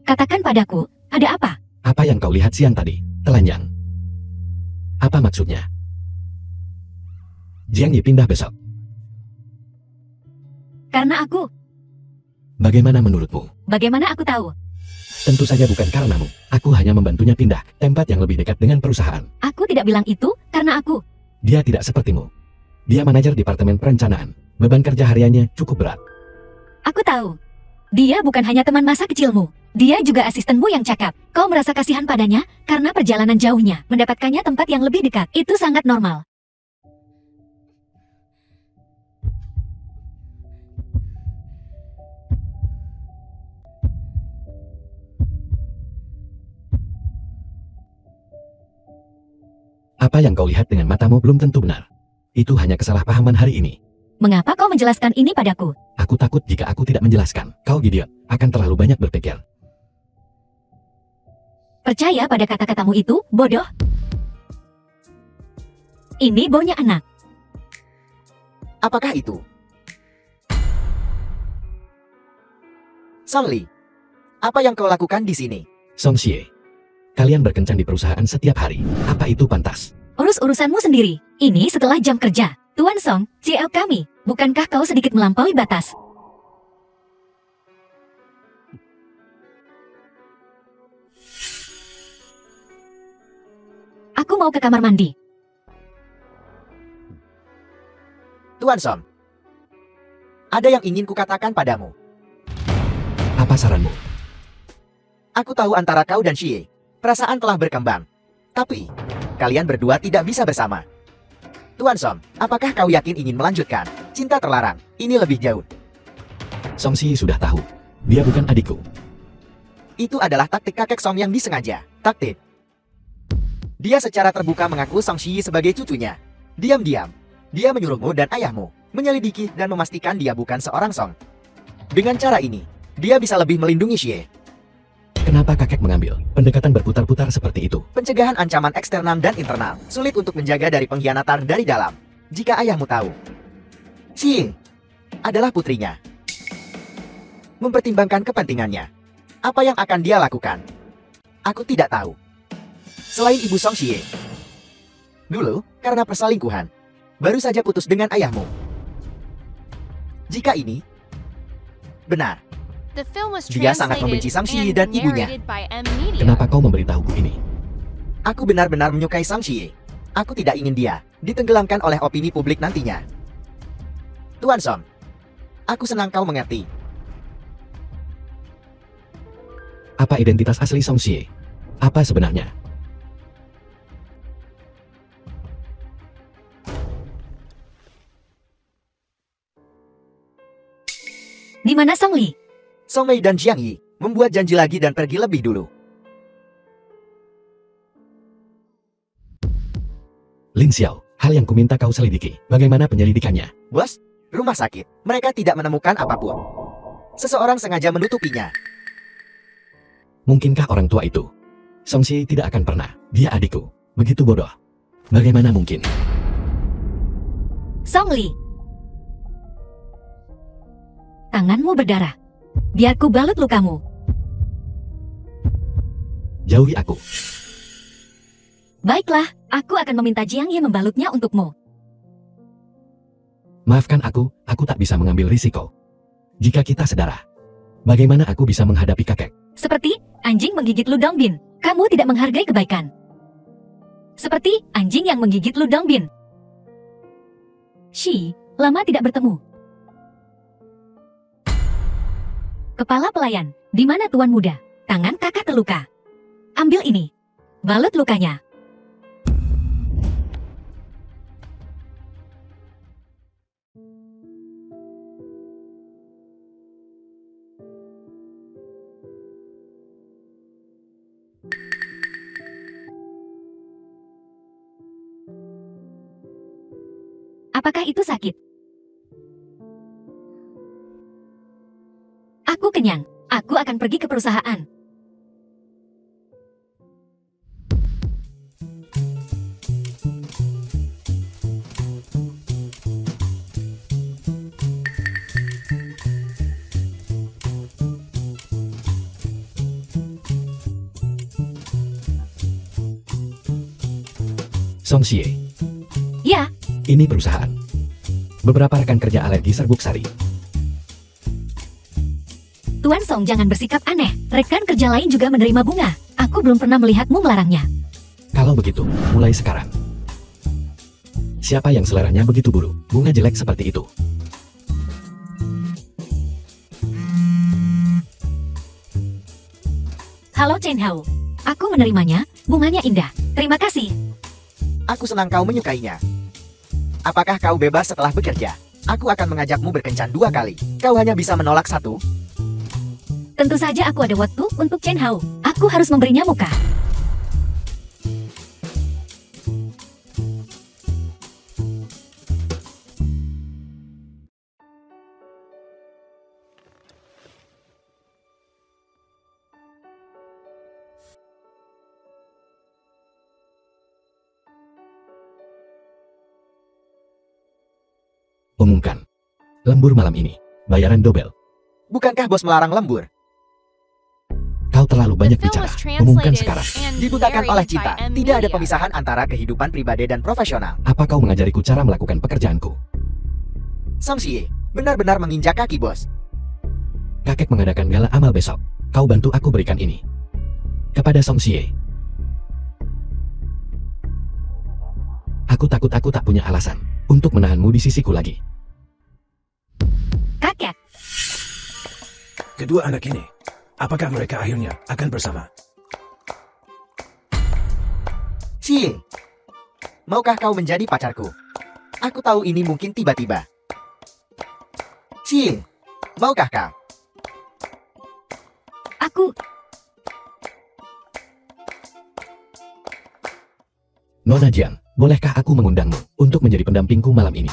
Katakan padaku, ada apa? Apa yang kau lihat siang tadi? Telanjang. Apa maksudnya? Jiang Yi pindah besok. Karena aku. Bagaimana menurutmu? Bagaimana aku tahu? Tentu saja bukan karenamu. Aku hanya membantunya pindah tempat yang lebih dekat dengan perusahaan. Aku tidak bilang itu karena aku. Dia tidak sepertimu. Dia manajer departemen perencanaan. Beban kerja hariannya cukup berat. Aku tahu. Dia bukan hanya teman masa kecilmu. Dia juga asistenmu yang cakap. Kau merasa kasihan padanya karena perjalanan jauhnya. Mendapatkannya tempat yang lebih dekat. Itu sangat normal. Apa yang kau lihat dengan matamu belum tentu benar. Itu hanya kesalahpahaman hari ini. Mengapa kau menjelaskan ini padaku? Aku takut jika aku tidak menjelaskan. Kau gidiot, akan terlalu banyak berpikir. Percaya pada kata-katamu itu, bodoh. Ini baunya anak. Apakah itu? Song Li, apa yang kau lakukan di sini? Song Xie, kalian berkencan di perusahaan setiap hari. Apa itu pantas? Urus urusanmu sendiri. Ini setelah jam kerja. Tuan Song, CL kami. Bukankah kau sedikit melampaui batas? Aku mau ke kamar mandi. Tuan Song, ada yang ingin kukatakan padamu. Apa saranmu? Aku tahu antara kau dan Xie, perasaan telah berkembang. Tapi, kalian berdua tidak bisa bersama. Tuan Song, apakah kau yakin ingin melanjutkan? Cinta terlarang, ini lebih jauh. Song Xie sudah tahu. Dia bukan adikku. Itu adalah taktik kakek Song yang disengaja. Taktik. Dia secara terbuka mengaku Song Xie sebagai cucunya. Diam-diam, dia menyuruhmu dan ayahmu menyelidiki dan memastikan dia bukan seorang Song. Dengan cara ini, dia bisa lebih melindungi Xie. Kenapa kakek mengambil pendekatan berputar-putar seperti itu? Pencegahan ancaman eksternal dan internal sulit untuk menjaga dari pengkhianatan dari dalam. Jika ayahmu tahu, Xie adalah putrinya. Mempertimbangkan kepentingannya, apa yang akan dia lakukan? Aku tidak tahu. Selain ibu Song Xie, dulu karena perselingkuhan, baru saja putus dengan ayahmu. Jika ini benar, The film was Dia sangat membenci Sang Xie translated dan and ibunya. narrated by M Media. Kenapa kau memberitahuku ini? aku benar-benar menyukai Sang Xie. Aku tidak ingin dia ditenggelamkan oleh opini publik nantinya. Tuan Song, aku senang kau mengerti. Apa identitas asli Song Xie? Apa sebenarnya? Di mana Song Li? Song Mei dan Jiang Yi membuat janji lagi dan pergi lebih dulu. Lin Xiao, hal yang kuminta kau selidiki. Bagaimana penyelidikannya? Bos, rumah sakit. Mereka tidak menemukan apapun. Seseorang sengaja menutupinya. Mungkinkah orang tua itu? Song Xie tidak akan pernah. Dia adikku. Begitu bodoh. Bagaimana mungkin? Song Li. Tanganmu berdarah. Biar ku balut lukamu. Jauhi aku. Baiklah, aku akan meminta Jiang Ye membalutnya untukmu. Maafkan aku tak bisa mengambil risiko. Jika kita sedara, bagaimana aku bisa menghadapi kakek? Seperti anjing menggigit Lu Dongbin. Kamu tidak menghargai kebaikan. Seperti anjing yang menggigit Lu Dongbin. Shi, lama tidak bertemu. Kepala pelayan, di mana tuan muda? Tangan kakak terluka. Ambil ini. Balut lukanya. Apakah itu sakit? Aku kenyang. Aku akan pergi ke perusahaan. Song Xie, Ya, ini perusahaan. Beberapa rekan kerja alergi serbuk sari. Tuan Song jangan bersikap aneh. Rekan kerja lain juga menerima bunga. Aku belum pernah melihatmu melarangnya. Kalau begitu, mulai sekarang. Siapa yang seleranya begitu buruk? Bunga jelek seperti itu. Halo Chen Hao. Aku menerimanya. Bunganya indah. Terima kasih. Aku senang kau menyukainya. Apakah kau bebas setelah bekerja? Aku akan mengajakmu berkencan 2 kali. Kau hanya bisa menolak 1. Tentu saja aku ada waktu untuk Chen Hao. Aku harus memberinya muka. Umumkan. Lembur malam ini. Bayaran double. Bukankah bos melarang lembur? Kau terlalu The banyak film bicara. was Umumkan translated sekarang. and Dibutakan oleh narrated cinta. by M. Tidak ada Media. pemisahan antara kehidupan pribadi dan profesional. Apa kau mengajariku cara melakukan pekerjaanku? Song Xie, benar-benar menginjak kaki bos. Kakek mengadakan gala amal besok. Kau bantu aku berikan ini. Kepada Song Xie. Aku takut aku tak punya alasan untuk menahanmu di sisiku lagi. Kakek, Kedua anak ini, apakah mereka akhirnya akan bersama? Xie, maukah kau menjadi pacarku? Aku tahu ini mungkin tiba-tiba. Xie, maukah kau? aku... Nona Jiang, bolehkah aku mengundangmu untuk menjadi pendampingku malam ini?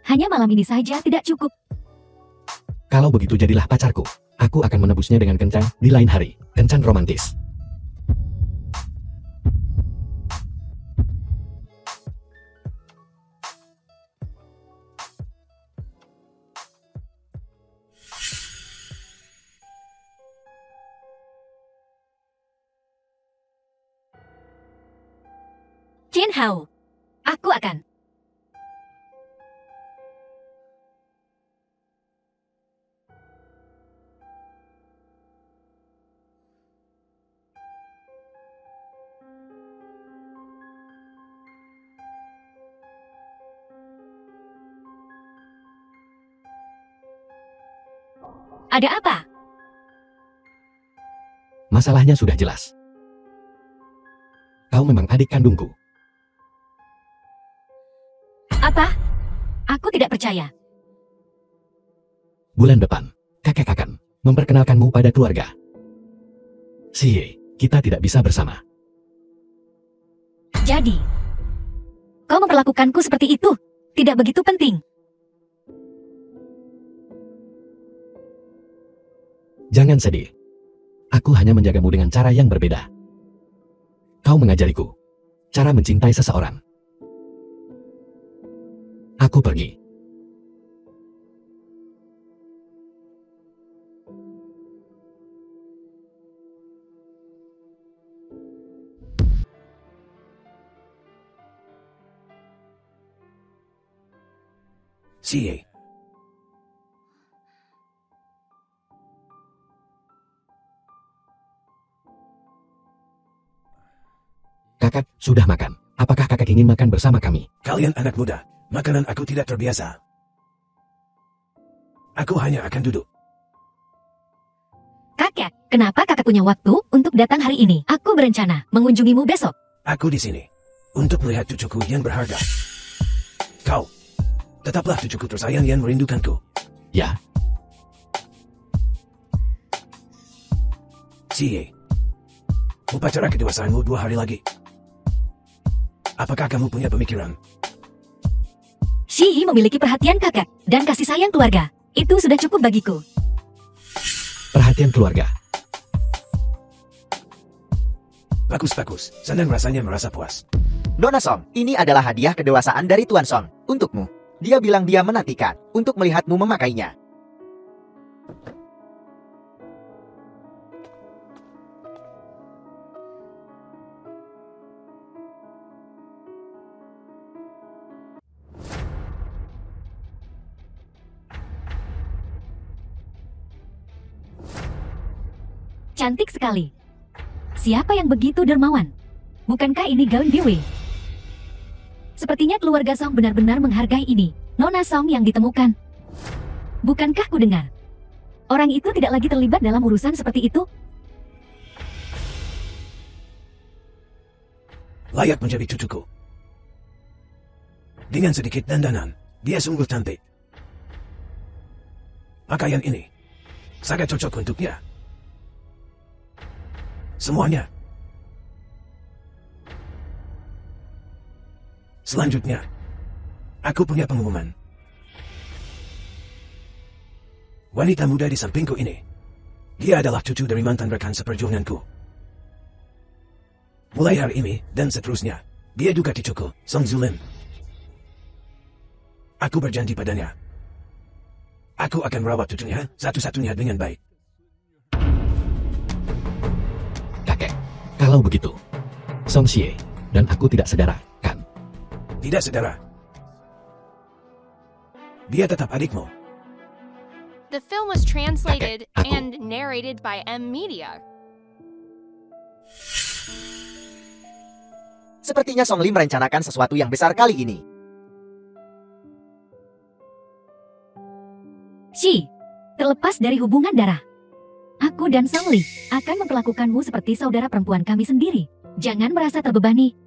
Hanya malam ini saja tidak cukup. Kalau begitu jadilah pacarku. Aku akan menebusnya dengan kencan di lain hari. Kencan romantis. Chen Hao, aku akan... Ada apa? Masalahnya sudah jelas. Kau memang adik kandungku. Apa? Aku tidak percaya. Bulan depan, kakek akan memperkenalkanmu pada keluarga. Xie, kita tidak bisa bersama. Jadi, kau memperlakukanku seperti itu. Tidak begitu penting. Jangan sedih. Aku hanya menjagamu dengan cara yang berbeda. Kau mengajariku cara mencintai seseorang. Aku pergi. Xie, Kakak, sudah makan. Apakah kakak ingin makan bersama kami? kalian anak muda, makanan aku tidak terbiasa. Aku hanya akan duduk. Kakek, kenapa kakak punya waktu untuk datang hari ini? Aku berencana mengunjungimu besok. Aku di sini untuk melihat cucuku yang berharga. Kau, tetaplah cucuku tersayang yang merindukanku. Ya, Xie, upacara kedewasaanmu 2 hari lagi. Apakah kamu punya pemikiran? Shi memiliki perhatian kakak dan kasih sayang keluarga. Itu sudah cukup bagiku. perhatian keluarga. Bagus-bagus, senang rasanya merasa puas. Nona Song, ini adalah hadiah kedewasaan dari Tuan Song untukmu. Dia bilang dia menantikan untuk melihatmu memakainya. Cantik sekali. Siapa yang begitu dermawan? Bukankah ini gaun Dewi? Sepertinya keluarga Song benar-benar menghargai ini. Nona Song yang ditemukan. Bukankah ku dengar? Orang itu tidak lagi terlibat dalam urusan seperti itu? Layak menjadi cucuku. Dengan sedikit dandanan, dia sungguh cantik. Pakaian ini sangat cocok untuknya. Semuanya. Selanjutnya, aku punya pengumuman. Wanita muda di sampingku ini, dia adalah cucu dari mantan rekan seperjuanganku. Mulai hari ini dan seterusnya, dia juga cucuku, Song Zulin. Aku berjanji padanya. Aku akan merawat cucunya satu-satunya dengan baik. Kakek, kalau begitu, Song Xie dan aku tidak saudara, kan? Tidak saudara. Dia tetap adikmu. The film was translated Aku. and narrated by M Media. Sepertinya Song Li merencanakan sesuatu yang besar kali ini. Shi, terlepas dari hubungan darah, aku dan Song Li akan memperlakukanmu seperti saudara perempuan kami sendiri. Jangan merasa terbebani.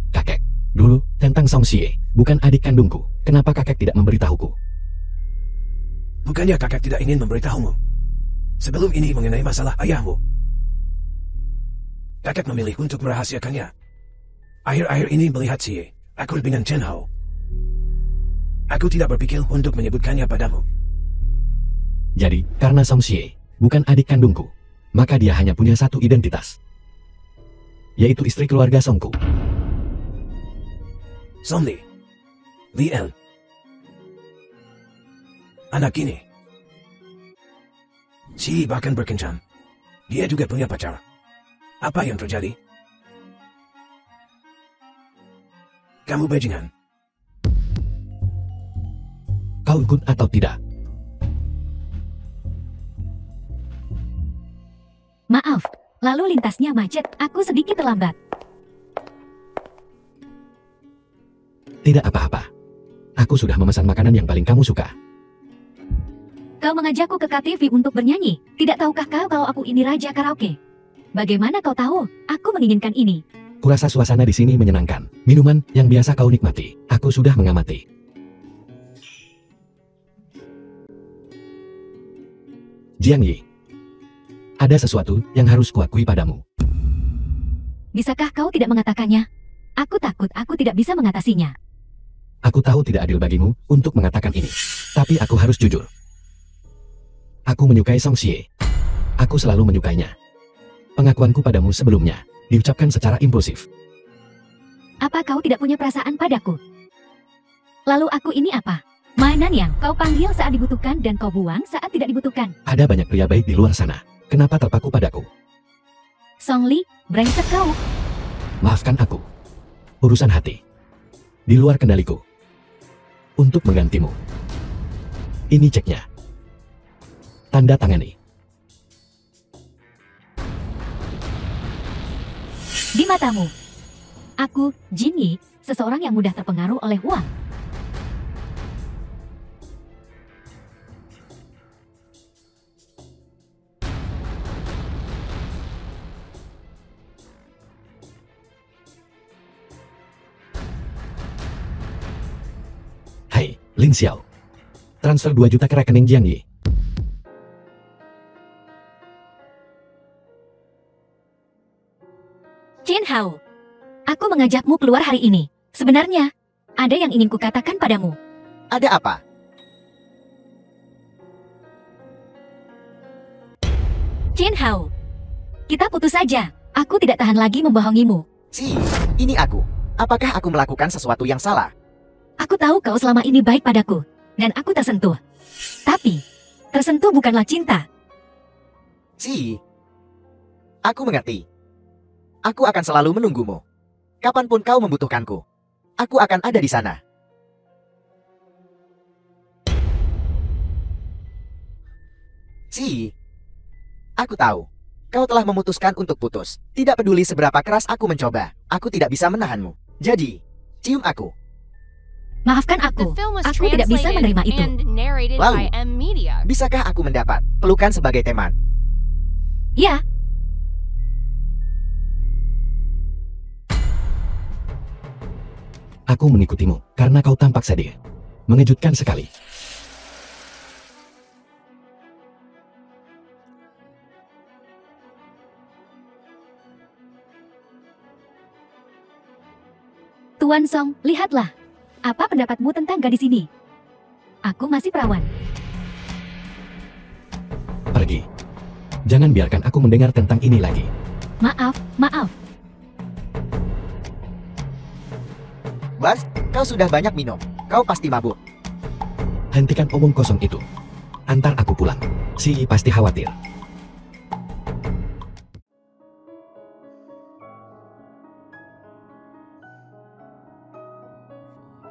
Kakek, dulu tentang Song Xie, bukan adik kandungku. Kenapa kakek tidak memberitahuku? Bukannya kakak tidak ingin memberitahumu. Sebelum ini mengenai masalah ayahmu. Kakak memilih untuk merahasiakannya. Akhir-akhir ini melihat Xie, akur dengan Chen Hao. Aku tidak berpikir untuk menyebutkannya padamu. Jadi, karena Song Xie bukan adik kandungku, maka dia hanya punya satu identitas, yaitu istri keluarga Songku. Song Li. Li En. Anak ini. Xie bahkan berkencan. Dia juga punya pacar. Apa yang terjadi? Kamu bajingan. Kau ikut atau tidak? Maaf, lalu lintasnya macet. Aku sedikit terlambat. Tidak apa-apa. Aku sudah memesan makanan yang paling kamu suka. Kau mengajakku ke KTV untuk bernyanyi. Tidak tahukah kau kalau aku ini raja karaoke? Bagaimana kau tahu? Aku menginginkan ini. Kurasa suasana di sini menyenangkan. Minuman yang biasa kau nikmati, aku sudah mengamati. Jiang Yi, ada sesuatu yang harus kuakui padamu. Bisakah kau tidak mengatakannya? Aku takut aku tidak bisa mengatasinya. Aku tahu tidak adil bagimu untuk mengatakan ini, tapi aku harus jujur. Aku menyukai Song Xie. Aku selalu menyukainya. Pengakuanku padamu sebelumnya diucapkan secara impulsif. Apa kau tidak punya perasaan padaku? Lalu aku ini apa? Mainan yang kau panggil saat dibutuhkan dan kau buang saat tidak dibutuhkan. Ada banyak pria baik di luar sana. Kenapa terpaku padaku? Song Li, brengsek kau. Maafkan aku. Urusan hati. Di luar kendaliku. Untuk menggantimu. Ini ceknya. Tanda tangani. Di matamu. Aku, Jin Yi, seseorang yang mudah terpengaruh oleh uang. Hai, Lin Xiao. Transfer 2 juta ke rekening Jiang Yi. Chen Hao. Aku mengajakmu keluar hari ini. Sebenarnya, ada yang ingin kukatakan padamu. Ada apa? Chen Hao. Kita putus saja. Aku tidak tahan lagi membohongimu. Si, ini aku. Apakah aku melakukan sesuatu yang salah? Aku tahu kau selama ini baik padaku, dan aku tersentuh. Tapi, tersentuh bukanlah cinta. Si, aku mengerti. Aku akan selalu menunggumu. Kapanpun kau membutuhkanku, aku akan ada di sana. Si, aku tahu. Kau telah memutuskan untuk putus. Tidak peduli seberapa keras aku mencoba, aku tidak bisa menahanmu. Jadi, cium aku. Maafkan The aku. film was Aku tidak bisa translated menerima itu. and narrated Lalu, by M Media. Bisakah aku mendapat pelukan sebagai teman? Ya, Aku mengikutimu karena kau tampak sedih. Mengejutkan sekali. Tuan Song, lihatlah. Apa pendapatmu tentang gadis ini? Aku masih perawan. Pergi. Jangan biarkan aku mendengar tentang ini lagi. Maaf, maaf. Bas, kau sudah banyak minum. Kau pasti mabuk. Hentikan omong kosong itu. Antar aku pulang. Si pasti khawatir.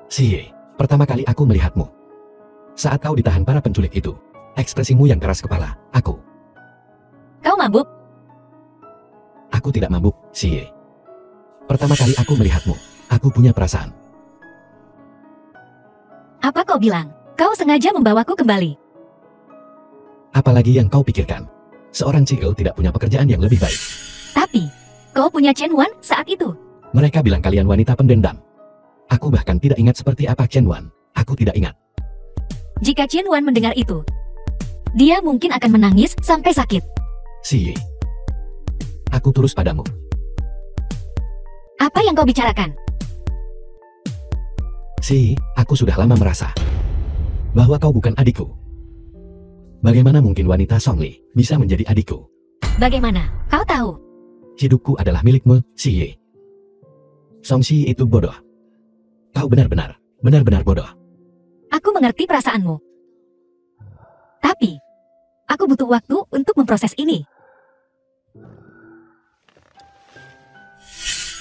Si, pertama kali aku melihatmu. Saat kau ditahan para penculik itu. Ekspresimu yang keras kepala. Aku Kau mabuk? Aku tidak mabuk, Si. Pertama kali aku melihatmu, aku punya perasaan. Apa kau bilang? Kau sengaja membawaku kembali. Apalagi yang kau pikirkan? Seorang CEO tidak punya pekerjaan yang lebih baik. Tapi, kau punya Chen Wan saat itu. Mereka bilang kalian wanita pendendam. Aku bahkan tidak ingat seperti apa Chen Wan. Aku tidak ingat. Jika Chen Wan mendengar itu, dia mungkin akan menangis sampai sakit. Si. Aku tulus padamu. Apa yang kau bicarakan? Si, aku sudah lama merasa bahwa kau bukan adikku. Bagaimana mungkin wanita Songli bisa menjadi adikku? Bagaimana? Kau tahu? Hidupku adalah milikmu, Si. Song Si itu bodoh. Kau benar-benar bodoh. Aku mengerti perasaanmu. Tapi, aku butuh waktu untuk memproses ini.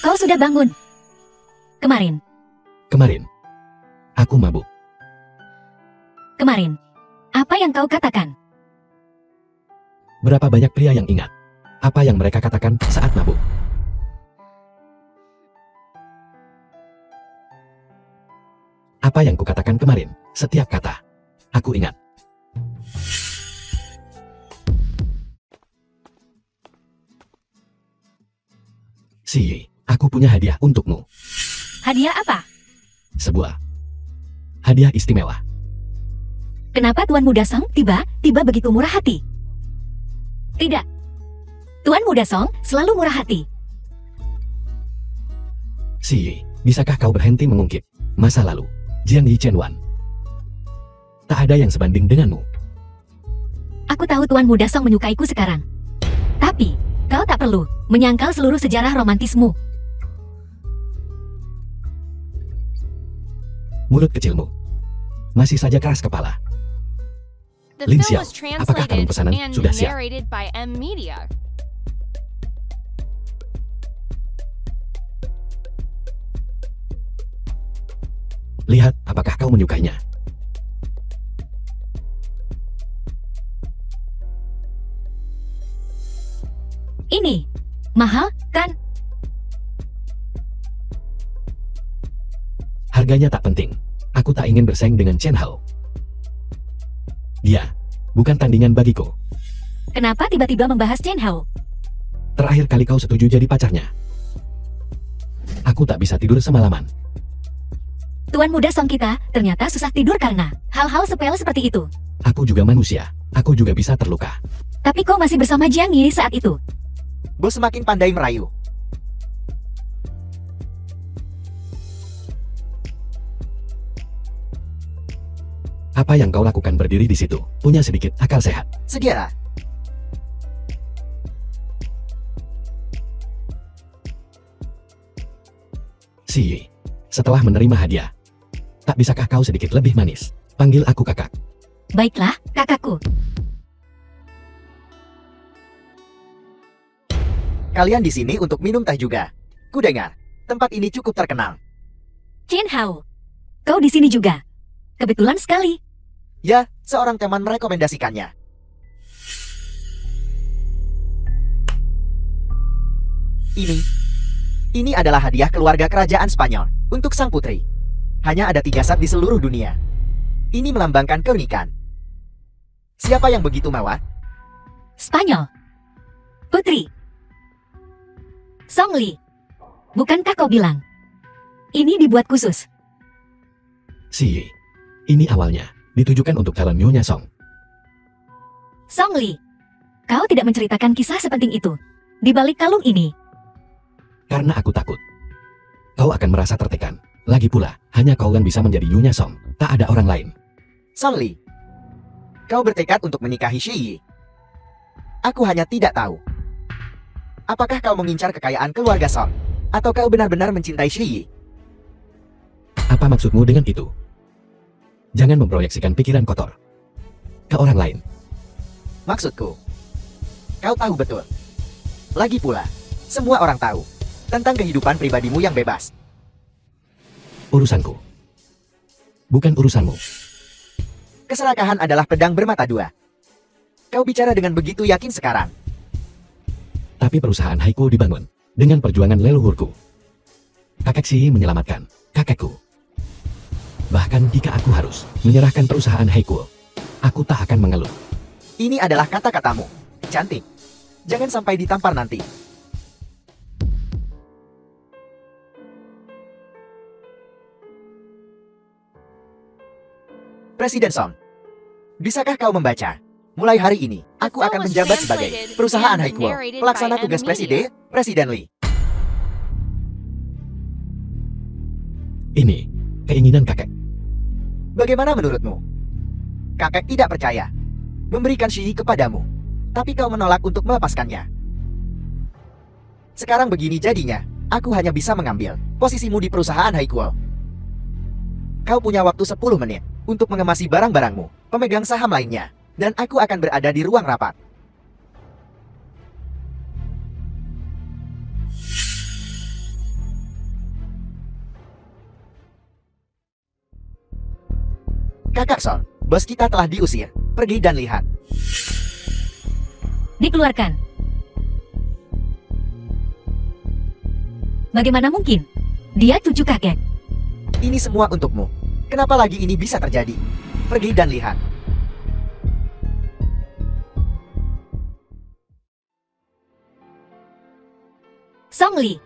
Kau sudah bangun. Kemarin, Aku mabuk. kemarin. Apa yang kau katakan? Berapa banyak pria yang ingat apa yang mereka katakan saat mabuk? Apa yang kukatakan kemarin, setiap kata, aku ingat. Si, aku punya hadiah untukmu. Hadiah apa? Sebuah hadiah istimewa. Kenapa Tuan Muda Song tiba-tiba begitu murah hati? Tidak. Tuan Muda Song selalu murah hati. Si, bisakah kau berhenti mengungkit masa lalu Jiang Yi Chen Wan? Tak ada yang sebanding denganmu. Aku tahu Tuan Muda Song menyukaiku sekarang. Tapi, kau tak perlu menyangkal seluruh sejarah romantismu. Mulut kecilmu masih saja keras kepala. The Lin film Xiao, was apakah kalung translated pesanan and sudah siap? narrated by M Media. Lihat, apakah kau menyukainya? Ini mahal, kan? Harganya tak penting. Aku tak ingin bersaing dengan Chen Hao. Dia bukan tandingan bagiku. Kenapa tiba-tiba membahas Chen Hao? Terakhir kali kau setuju jadi pacarnya. Aku tak bisa tidur semalaman. Tuan Muda Song kita ternyata susah tidur karena hal-hal sepele seperti itu. Aku juga manusia. Aku juga bisa terluka. Tapi kau masih bersama Jiang Yi saat itu. Bos semakin pandai merayu. Apa yang kau lakukan berdiri di situ? Punya sedikit akal sehat. Segera. Si Yi, setelah menerima hadiah, tak bisakah kau sedikit lebih manis? Panggil aku kakak. Baiklah, kakakku. Kalian di sini untuk minum teh juga. Kudengar, tempat ini cukup terkenal. Chen Hao, kau di sini juga. Kebetulan sekali. Ya, seorang teman merekomendasikannya. Ini adalah hadiah keluarga kerajaan Spanyol untuk sang putri. Hanya ada 3 set di seluruh dunia. Ini melambangkan keunikan. Siapa yang begitu mewah? Spanyol. Putri. Song Li. Bukankah kau bilang ini dibuat khusus? Si Yi, ini awalnya ditujukan untuk calon Nyonya Song. Song Li, kau tidak menceritakan kisah sepenting itu di balik kalung ini. Karena aku takut kau akan merasa tertekan. Lagi pula, hanya kau yang bisa menjadi Nyonya Song. Tak ada orang lain. Song Li, kau bertekad untuk menikahi Shi Yi. Aku hanya tidak tahu. Apakah kau mengincar kekayaan keluarga Song? Atau kau benar-benar mencintai Shi Yi? Apa maksudmu dengan itu? Jangan memproyeksikan pikiran kotor ke orang lain. Maksudku, kau tahu betul. Lagi pula, semua orang tahu tentang kehidupan pribadimu yang bebas. Urusanku, bukan urusanmu. Keserakahan adalah pedang bermata dua. Kau bicara dengan begitu yakin sekarang. Tapi perusahaan Haiku dibangun dengan perjuangan leluhurku. Kakek Shi menyelamatkan kakekku. Bahkan jika aku harus menyerahkan perusahaan Haiku, aku tak akan mengeluh. Ini adalah kata-katamu. Cantik. Jangan sampai ditampar nanti. Presiden Song, bisakah kau membaca? Mulai hari ini, aku akan menjabat sebagai perusahaan Haiku, pelaksana tugas Presiden Li. Ini keinginan kakek. Bagaimana menurutmu? Kakek tidak percaya memberikan Shi Yi kepadamu, tapi kau menolak untuk melepaskannya. Sekarang begini jadinya, aku hanya bisa mengambil posisimu di perusahaan Haiku. Kau punya waktu 10 menit untuk mengemasi barang-barangmu, pemegang saham lainnya, dan aku akan berada di ruang rapat. Kakak Song, bos kita telah diusir. Pergi dan lihat. Dikeluarkan. Bagaimana mungkin? Dia cucu kakek. Ini semua untukmu. Kenapa lagi ini bisa terjadi? Pergi dan lihat. Song Li.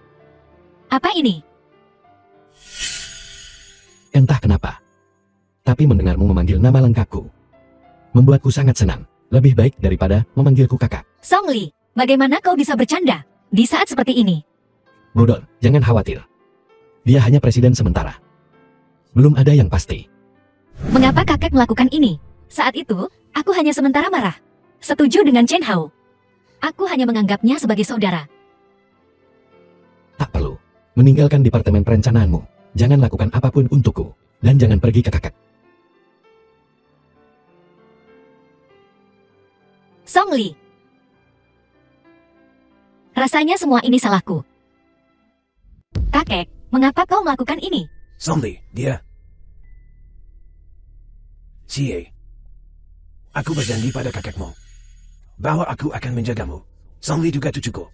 Apa ini? Entah kenapa, tapi mendengarmu memanggil nama lengkapku membuatku sangat senang. Lebih baik daripada memanggilku kakak. Song Li, bagaimana kau bisa bercanda di saat seperti ini? Bodon, jangan khawatir. Dia hanya presiden sementara. Belum ada yang pasti. Mengapa kakek melakukan ini? Saat itu, aku hanya sementara marah. Setuju dengan Chen Hao. Aku hanya menganggapnya sebagai saudara. Tak perlu meninggalkan departemen perencanaanmu. Jangan lakukan apapun untukku. Dan jangan pergi ke kakak. Song Li. Rasanya semua ini salahku. Kakek, mengapa kau melakukan ini? Song Li, dia. Shi Yi. Aku berjanji pada kakekmu bahwa aku akan menjagamu. Song Li juga cucuku.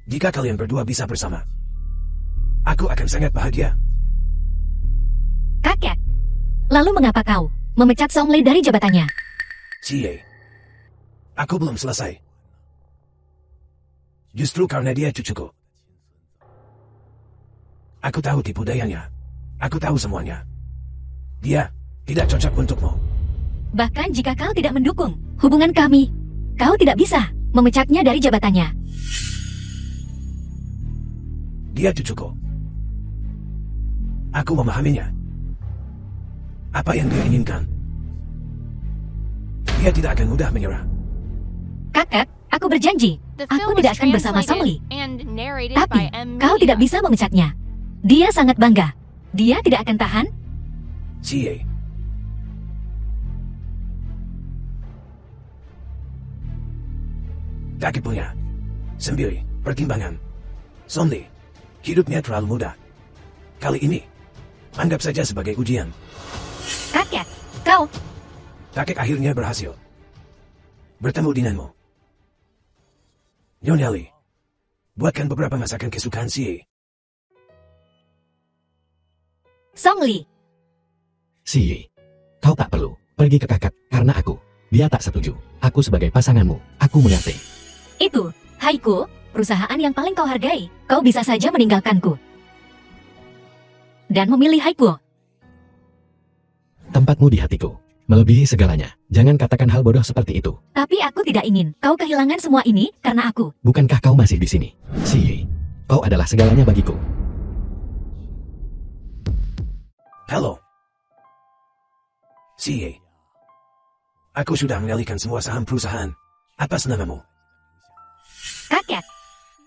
Jika kalian berdua bisa bersama, aku akan sangat bahagia. Kakek, lalu mengapa kau memecat Song Li dari jabatannya? Shi Yi. Aku belum selesai. Justru karena dia cucuku. Aku tahu tipu dayanya. Aku tahu semuanya. Dia tidak cocok untukmu. Bahkan jika kau tidak mendukung hubungan kami, kau tidak bisa memecatnya dari jabatannya. Dia cucuku. Aku memahaminya. Apa yang dia inginkan, dia tidak akan mudah menyerah. Kakak, aku berjanji, The aku film was tidak akan bersama Song Li. translated and narrated Tapi, by M. kau tidak bisa memecatnya. Dia sangat bangga. Dia tidak akan tahan. CA. Kakek punya 9 pertimbangan. Somni, hidupnya terlalu mudah. Kali ini, anggap saja sebagai ujian. Kakek, kau... Kakek akhirnya berhasil bertemu denganmu. Nyonya Lee, buatkan beberapa masakan kesukaan CA. Song Li, Si, kau tak perlu pergi ke kakak karena aku. Dia tak setuju. Aku sebagai pasanganmu, aku mengerti. itu, Haiku, perusahaan yang paling kau hargai. Kau bisa saja meninggalkanku. Dan memilih Haiku. Tempatmu di hatiku, melebihi segalanya. Jangan katakan hal bodoh seperti itu. Tapi aku tidak ingin kau kehilangan semua ini karena aku. Bukankah kau masih di sini? Si, kau adalah segalanya bagiku. Halo. CA. Aku sudah mengalihkan semua saham perusahaan atas namamu. Kakek,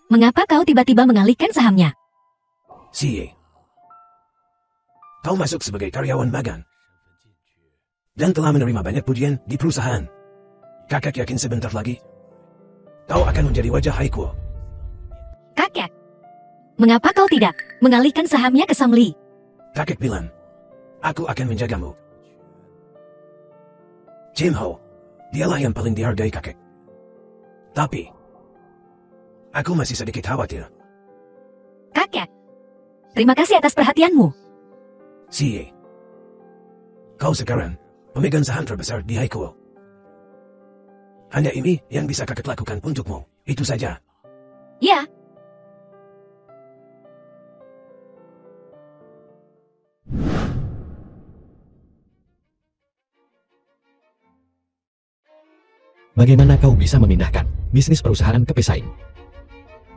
mengapa kau tiba-tiba mengalihkan sahamnya? CA. Kau masuk sebagai karyawan magang dan telah menerima banyak pujian di perusahaan. Kakak yakin sebentar lagi kau akan menjadi wajah Haiku. Kakek, mengapa kau tidak mengalihkan sahamnya ke Song Li? Kakek bilang, aku akan menjagamu. Jim Ho, dialah yang paling dihargai kakek. Tapi, aku masih sedikit khawatir. Kakek, terima kasih atas perhatianmu. CA. Kau sekarang pemegang saham terbesar di Haiku. Hanya ini yang bisa kakek lakukan untukmu. Itu saja. Ya, Bagaimana kau bisa memindahkan bisnis perusahaan ke pesaing?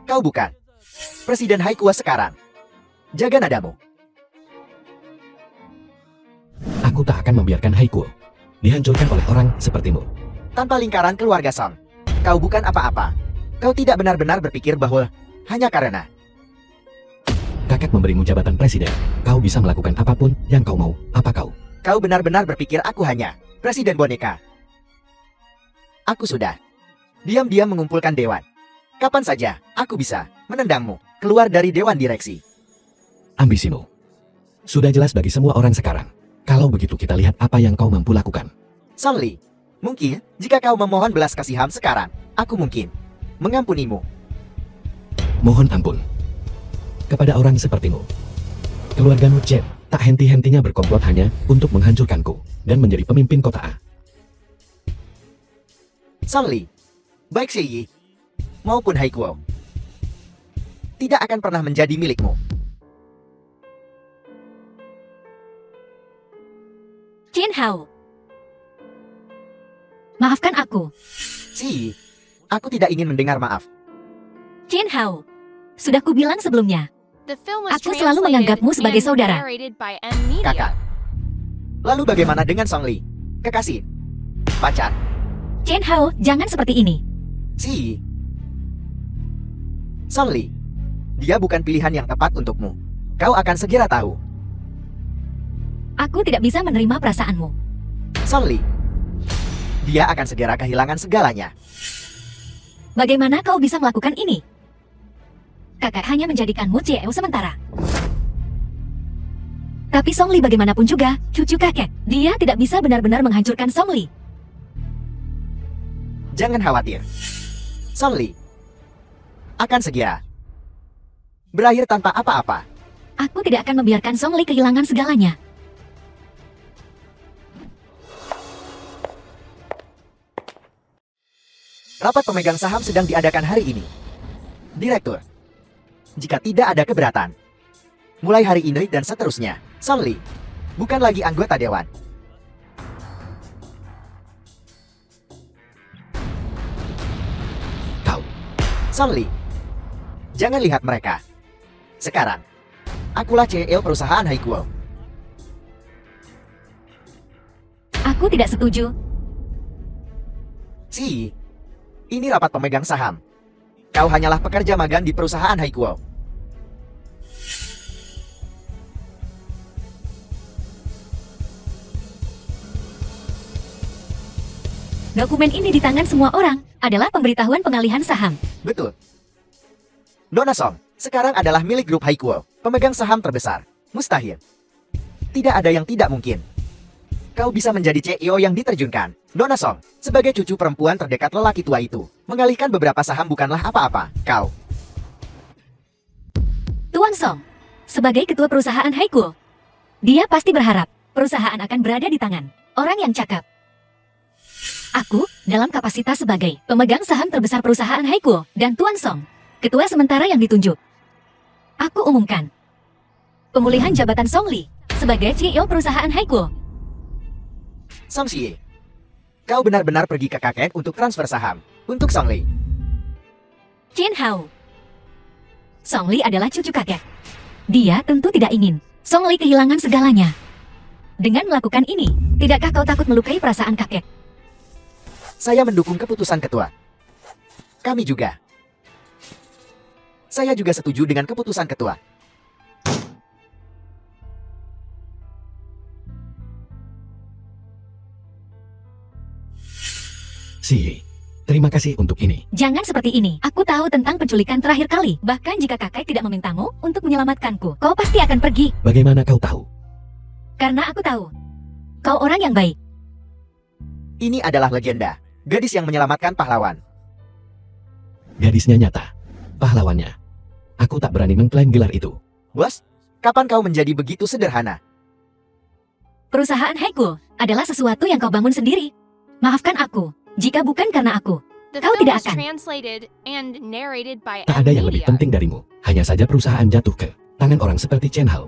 Kau bukan Presiden Haiku sekarang. Jaga nadamu. Aku tak akan membiarkan Haiku dihancurkan oleh orang sepertimu. Tanpa lingkaran keluarga Song, kau bukan apa-apa. Kau tidak benar-benar berpikir bahwa hanya karena Kakak memberimu jabatan presiden. Kau bisa melakukan apapun yang kau mau. Apa kau? kau benar-benar berpikir aku hanya Presiden boneka. Aku sudah diam-diam mengumpulkan dewan. Kapan saja aku bisa menendangmu keluar dari dewan direksi. Ambisimu sudah jelas bagi semua orang sekarang. Kalau begitu kita lihat apa yang kau mampu lakukan. Song Li, mungkin jika kau memohon belas kasihan sekarang, aku mungkin mengampunimu. Mohon ampun kepada orang sepertimu. Keluargamu Jet tak henti-hentinya berkomplot hanya untuk menghancurkanku dan menjadi pemimpin kota A. Song Li, baik Xie Yi maupun Haikuo tidak akan pernah menjadi milikmu. Jin Hao, maafkan aku. Xie Yi, aku tidak ingin mendengar maaf. Jin Hao, sudah kubilang sebelumnya. The film was Aku selalu menganggapmu sebagai and saudara. narrated by M. Media. Kakak. Lalu bagaimana dengan Song Li? Kekasih? Pacar? Jin Hao, jangan seperti ini. Xie Yi. Song Li, dia bukan pilihan yang tepat untukmu. Kau akan segera tahu. Aku tidak bisa menerima perasaanmu. Song Li, dia akan segera kehilangan segalanya. Bagaimana kau bisa melakukan ini? Kakak hanya menjadikanmu CEO sementara. Tapi Song Li bagaimanapun juga, cucu kakek. Dia tidak bisa benar-benar menghancurkan Song Li. Jangan khawatir. Song Li akan segera berakhir tanpa apa-apa. Aku tidak akan membiarkan Song Li kehilangan segalanya. Rapat pemegang saham sedang diadakan hari ini. Direktur, jika tidak ada keberatan, mulai hari ini dan seterusnya, Song Li bukan lagi anggota dewan. Kau, Song Li, jangan lihat mereka. Sekarang, akulah CEO perusahaan Haikuo. Aku tidak setuju. Si, ini rapat pemegang saham. kau hanyalah pekerja magang di perusahaan Haikuo. Dokumen ini di tangan semua orang adalah pemberitahuan pengalihan saham. Betul. Nona Song, sekarang adalah milik grup Haikuo, pemegang saham terbesar. Mustahil. Tidak ada yang tidak mungkin. Kau bisa menjadi CEO yang diterjunkan. Nona Song, sebagai cucu perempuan terdekat lelaki tua itu, mengalihkan beberapa saham bukanlah apa-apa. Kau. Tuan Song, sebagai ketua perusahaan Haikuo, dia pasti berharap perusahaan akan berada di tangan orang yang cakap. Aku, dalam kapasitas sebagai pemegang saham terbesar perusahaan Haikuo, dan Tuan Song, ketua sementara yang ditunjuk. Aku umumkan pemulihan jabatan Song Li sebagai CEO perusahaan Haikuo. Song Xie, kau benar-benar pergi ke kakek untuk transfer saham. Untuk Song Li. Chen Hao. Song Li adalah cucu kakek. Dia tentu tidak ingin Song Li kehilangan segalanya. Dengan melakukan ini, tidakkah kau takut melukai perasaan kakek? Saya mendukung keputusan ketua. Kami juga. Saya juga setuju dengan keputusan ketua. Si, terima kasih untuk ini. Jangan seperti ini. Aku tahu tentang penculikan terakhir kali. Bahkan jika kakek tidak memintamu untuk menyelamatkanku, kau pasti akan pergi. Bagaimana kau tahu? Karena aku tahu. Kau orang yang baik. Ini adalah legenda. Gadis yang menyelamatkan pahlawan. Gadisnya nyata. Pahlawannya. Aku tak berani mengklaim gelar itu. Bos, kapan kau menjadi begitu sederhana? Perusahaan Haikuo adalah sesuatu yang kau bangun sendiri. Maafkan aku, jika bukan karena aku. The Kau film tidak was akan. translated and narrated by Tak ada yang lebih M-Media. penting darimu. Hanya saja perusahaan jatuh ke tangan orang seperti Chen Hao.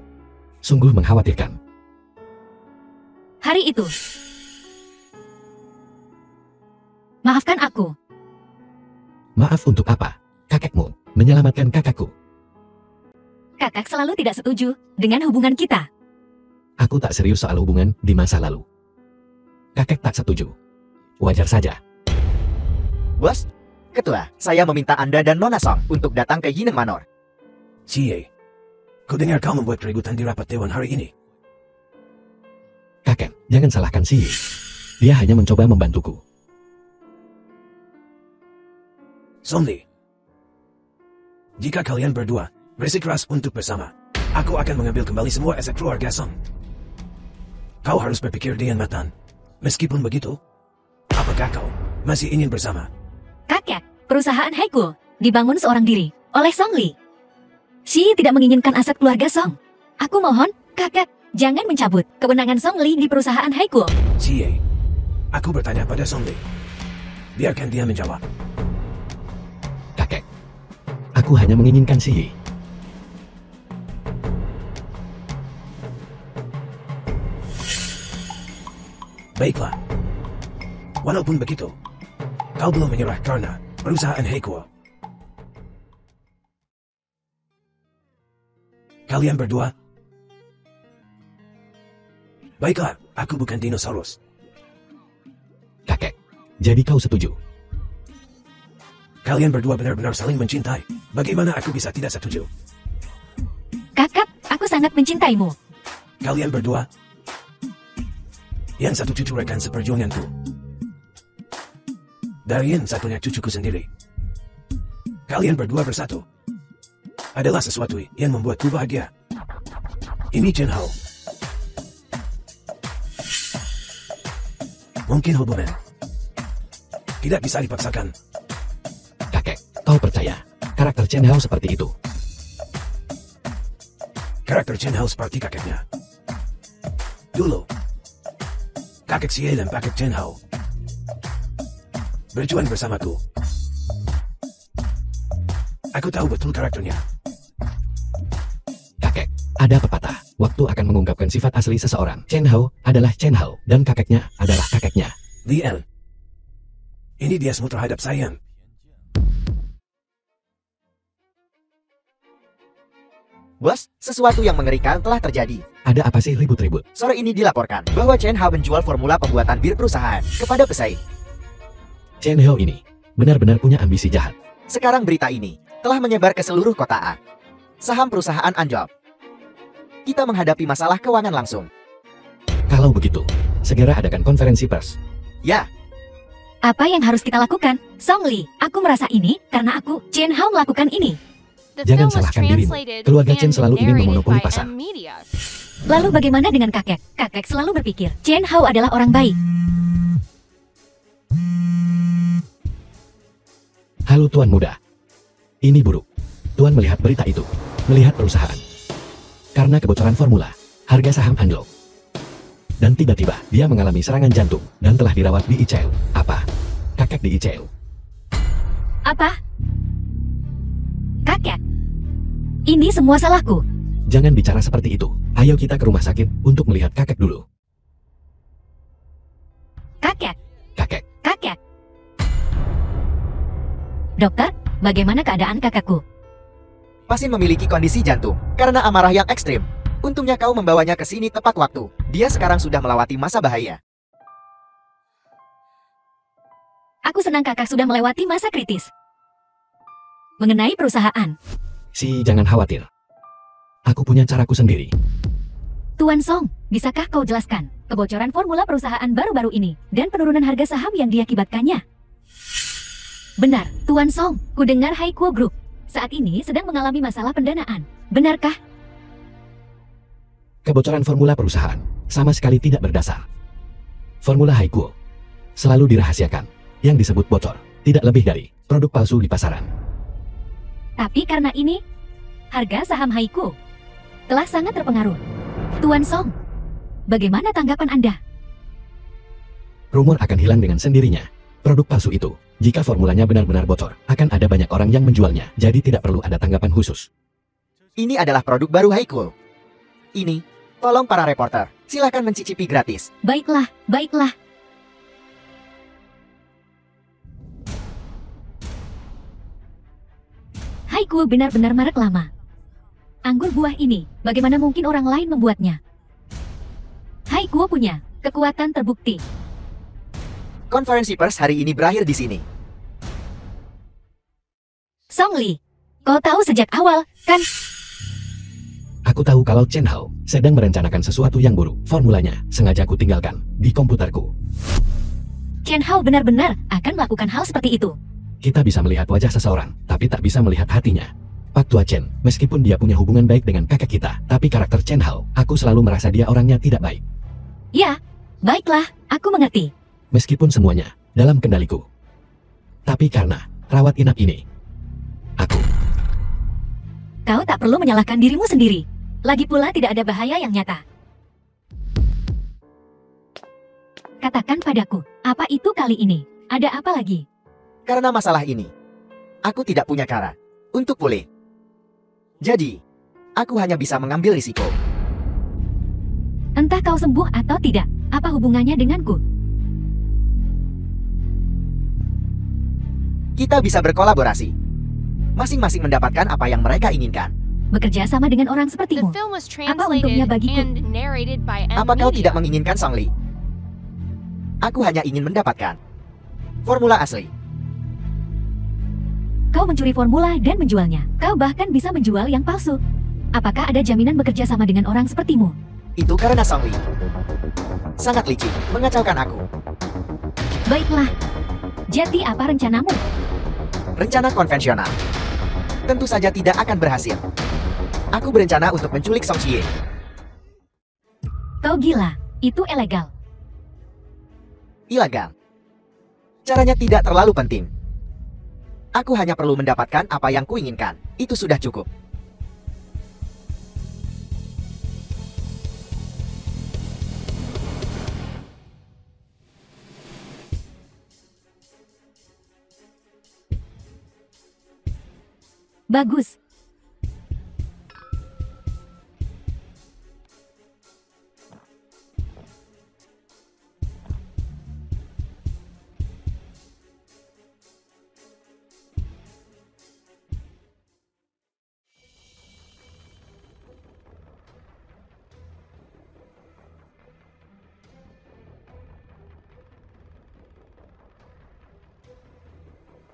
Sungguh mengkhawatirkan. Hari itu. Maafkan aku. Maaf untuk apa? Kakekmu menyelamatkan kakakku. Kakak selalu tidak setuju dengan hubungan kita. Aku tak serius soal hubungan di masa lalu. Kakek tak setuju. Wajar saja. Bos, ketua, saya meminta Anda dan Nona Song untuk datang ke Yineng Manor. Xie, ku dengar kau membuat keributan di rapat dewan hari ini. Kakek, jangan salahkan Si. Dia hanya mencoba membantuku. Song Li, jika kalian berdua bersikeras untuk bersama, aku akan mengambil kembali semua aset keluarga Song. Kau harus berpikir dengan matang. Meskipun begitu, apakah kau masih ingin bersama? Kakek, perusahaan Haikuo dibangun seorang diri oleh Song Li. Xi tidak menginginkan aset keluarga Song. Aku mohon, kakek, jangan mencabut kewenangan Song Li di perusahaan Haikuo. Xie, aku bertanya pada Song Li. Biarkan dia menjawab. Kakek, aku hanya menginginkan Si. Baiklah. Walaupun begitu, kau belum menyerah karena perusahaan Haikuo. Kalian berdua? Baiklah, aku bukan dinosaurus. Kakek, jadi kau setuju? Kalian berdua benar-benar saling mencintai. Bagaimana aku bisa tidak setuju? Kakak, aku sangat mencintaimu. Kalian berdua? Yang satu cucu rekan seperjuanganku. Dari yang satunya cucuku sendiri. Kalian berdua bersatu adalah sesuatu yang membuatku bahagia. Ini Chen Hao. Mungkin hubungan tidak bisa dipaksakan. Kakek, kau percaya karakter Chen Hao seperti itu? Karakter Chen Hao seperti kakeknya. Dulu, kakek Xie dan kakek Chen Hao berjuang bersamaku. Aku tahu betul karakternya. Kakek, ada pepatah. Waktu akan mengungkapkan sifat asli seseorang. Chen Hao adalah Chen Hao, dan kakeknya adalah kakeknya. The end. Ini dia semua terhadap sayang. Bos, sesuatu yang mengerikan telah terjadi. Ada apa sih ribut-ribut? Sore ini dilaporkan bahwa Chen Hao menjual formula pembuatan bir perusahaan kepada pesaing. Chen Hao ini benar-benar punya ambisi jahat. Sekarang berita ini telah menyebar ke seluruh kota A. Saham perusahaan anjlok. Kita menghadapi masalah keuangan langsung. Kalau begitu, segera adakan konferensi pers. Ya, Apa yang harus kita lakukan? Song Li, aku merasa ini karena aku, Chen Hao melakukan ini. The Jangan film was salahkan dirimu. translated Keluarga Chen and selalu ingin narrated memonopoli by pasar. M-Media. Lalu bagaimana dengan kakek? Kakek selalu berpikir, Chen Hao adalah orang baik. Halo Tuan Muda. Ini buruk. Tuan melihat berita itu. Melihat perusahaan. Karena kebocoran formula, harga saham anjlok. Dan tiba-tiba, dia mengalami serangan jantung dan telah dirawat di ICU. Apa? Kakek di ICU. Apa? Kakek? Ini semua salahku. Jangan bicara seperti itu. Ayo kita ke rumah sakit untuk melihat kakek dulu. Kakek, Kakek. kakek. Dokter, bagaimana keadaan kakakku? pasien memiliki kondisi jantung karena amarah yang ekstrim. Untungnya kau membawanya ke sini tepat waktu. Dia sekarang sudah melewati masa bahaya. Aku senang kakak sudah melewati masa kritis. Mengenai perusahaan, Jangan khawatir. Aku punya caraku sendiri. Tuan Song, bisakah kau jelaskan kebocoran formula perusahaan baru-baru ini dan penurunan harga saham yang diakibatkannya? Benar, Tuan Song, ku dengar Haikuo Group saat ini sedang mengalami masalah pendanaan. Benarkah? Kebocoran formula perusahaan sama sekali tidak berdasar. Formula Haikuo selalu dirahasiakan. Yang disebut bocor tidak lebih dari produk palsu di pasaran. Tapi karena ini, harga saham Haikuo telah sangat terpengaruh. Tuan Song, bagaimana tanggapan Anda? Rumor akan hilang dengan sendirinya. Produk palsu itu, jika formulanya benar-benar bocor, akan ada banyak orang yang menjualnya, jadi tidak perlu ada tanggapan khusus. Ini adalah produk baru Haikuo. Ini, tolong para reporter, silakan mencicipi gratis. Baiklah, baiklah. Haikuo benar-benar merek lama. Anggur buah ini, bagaimana mungkin orang lain membuatnya? Haikuo punya kekuatan terbukti. Konferensi pers hari ini berakhir di sini. Song Li, kau tahu sejak awal, kan? Aku tahu kalau Chen Hao sedang merencanakan sesuatu yang buruk. Formulanya sengaja aku tinggalkan di komputerku. Chen Hao benar-benar akan melakukan hal seperti itu. Kita bisa melihat wajah seseorang, tapi tak bisa melihat hatinya. Pak Tua Chen, meskipun dia punya hubungan baik dengan kakek kita, tapi karakter Chen Hao, aku selalu merasa dia orangnya tidak baik. Ya, baiklah, aku mengerti. Meskipun semuanya dalam kendaliku. Tapi karena rawat inap ini, aku Kau tak perlu menyalahkan dirimu sendiri. Lagi pula tidak ada bahaya yang nyata. Katakan padaku, apa itu kali ini? Ada apa lagi? Karena masalah ini, aku tidak punya cara untuk pulih. Jadi, aku hanya bisa mengambil risiko. Entah kau sembuh atau tidak, apa hubungannya denganku? Kita bisa berkolaborasi. Masing-masing mendapatkan apa yang mereka inginkan. Bekerja sama dengan orang The sepertimu. film was untungnya translated bagiku? and narrated by Apa kau tidak M-Media. menginginkan Song Li? Aku hanya ingin mendapatkan formula asli. Kau mencuri formula dan menjualnya. Kau bahkan bisa menjual yang palsu. Apakah ada jaminan bekerja sama dengan orang sepertimu? Itu karena Song Li sangat licik, mengacaukan aku. Baiklah. Jadi apa rencanamu? Rencana konvensional tentu saja tidak akan berhasil. Aku berencana untuk menculik Song Xie. Kau gila. Itu ilegal. Ilegal. Caranya tidak terlalu penting. Aku hanya perlu mendapatkan apa yang kuinginkan. Itu sudah cukup. Bagus.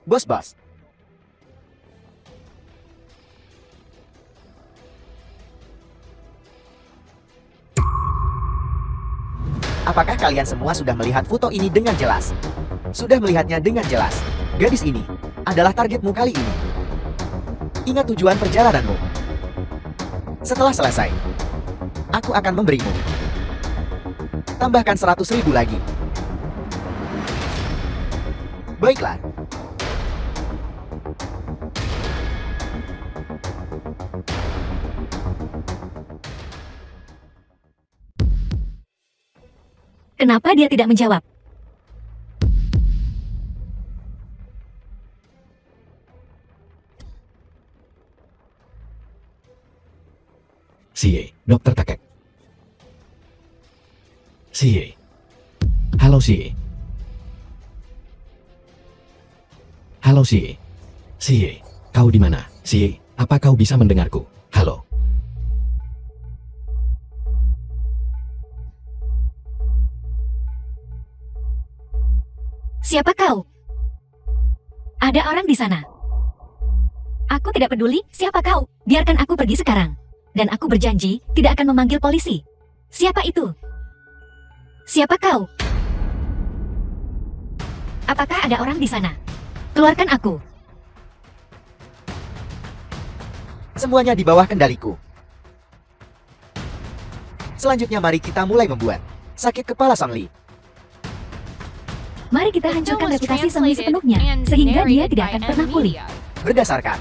Bos-bos, Apakah kalian semua sudah melihat foto ini dengan jelas? Sudah melihatnya dengan jelas. Gadis ini adalah targetmu kali ini. Ingat tujuan perjalananmu. Setelah selesai, aku akan memberimu. Tambahkan 100.000 lagi. Baiklah. Kenapa dia tidak menjawab? CA, Dokter Kakek. CA. Halo CA. Halo CA. CA, kau di mana? CA, apa kau bisa mendengarku? Halo. Siapa kau? Ada orang di sana. Aku tidak peduli siapa kau. Biarkan aku pergi sekarang. Dan aku berjanji tidak akan memanggil polisi. Siapa itu? Siapa kau? Apakah ada orang di sana? Keluarkan aku. Semuanya di bawah kendaliku. Selanjutnya mari kita mulai membuat sakit kepala Sang Li. Mari kita hancurkan reputasi Sang Li sepenuhnya, sehingga dia tidak akan pernah pulih. Berdasarkan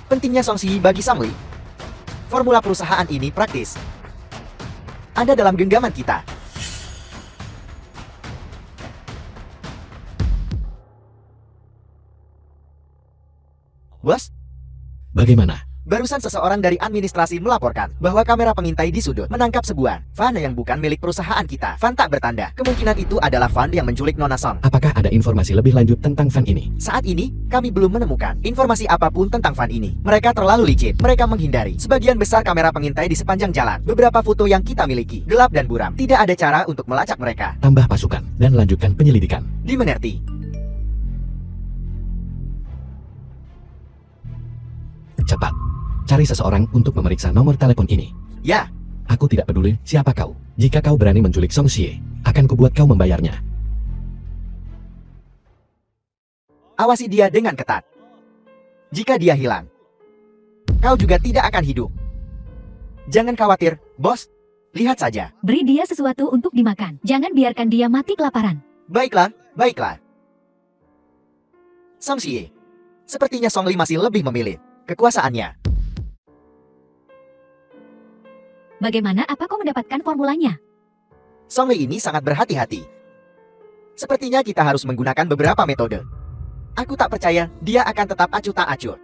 pentingnya Song Si bagi Sang Li, formula perusahaan ini praktis. Ada dalam genggaman kita. Bos, Bagaimana? barusan seseorang dari administrasi melaporkan bahwa kamera pengintai di sudut menangkap sebuah van yang bukan milik perusahaan kita. Van tak bertanda. Kemungkinan itu adalah van yang menculik Nona Song. Apakah ada informasi lebih lanjut tentang van ini? Saat ini, kami belum menemukan informasi apapun tentang van ini. Mereka terlalu licin. Mereka menghindari sebagian besar kamera pengintai di sepanjang jalan. Beberapa foto yang kita miliki gelap dan buram. Tidak ada cara untuk melacak mereka. Tambah pasukan dan lanjutkan penyelidikan. Dimengerti. Cepat. Cari seseorang untuk memeriksa nomor telepon ini. Ya, Aku tidak peduli siapa kau. Jika kau berani menculik Song Xie, akan kubuat kau membayarnya. awasi dia dengan ketat. Jika dia hilang, kau juga tidak akan hidup. Jangan khawatir, bos. Lihat saja. Beri dia sesuatu untuk dimakan. Jangan biarkan dia mati kelaparan. Baiklah, baiklah. Song Xie. Sepertinya Song Li masih lebih memilih kekuasaannya. Bagaimana apa kau mendapatkan formulanya? Song Li ini sangat berhati-hati. Sepertinya kita harus menggunakan beberapa metode. Aku tak percaya dia akan tetap acuh tak acuh.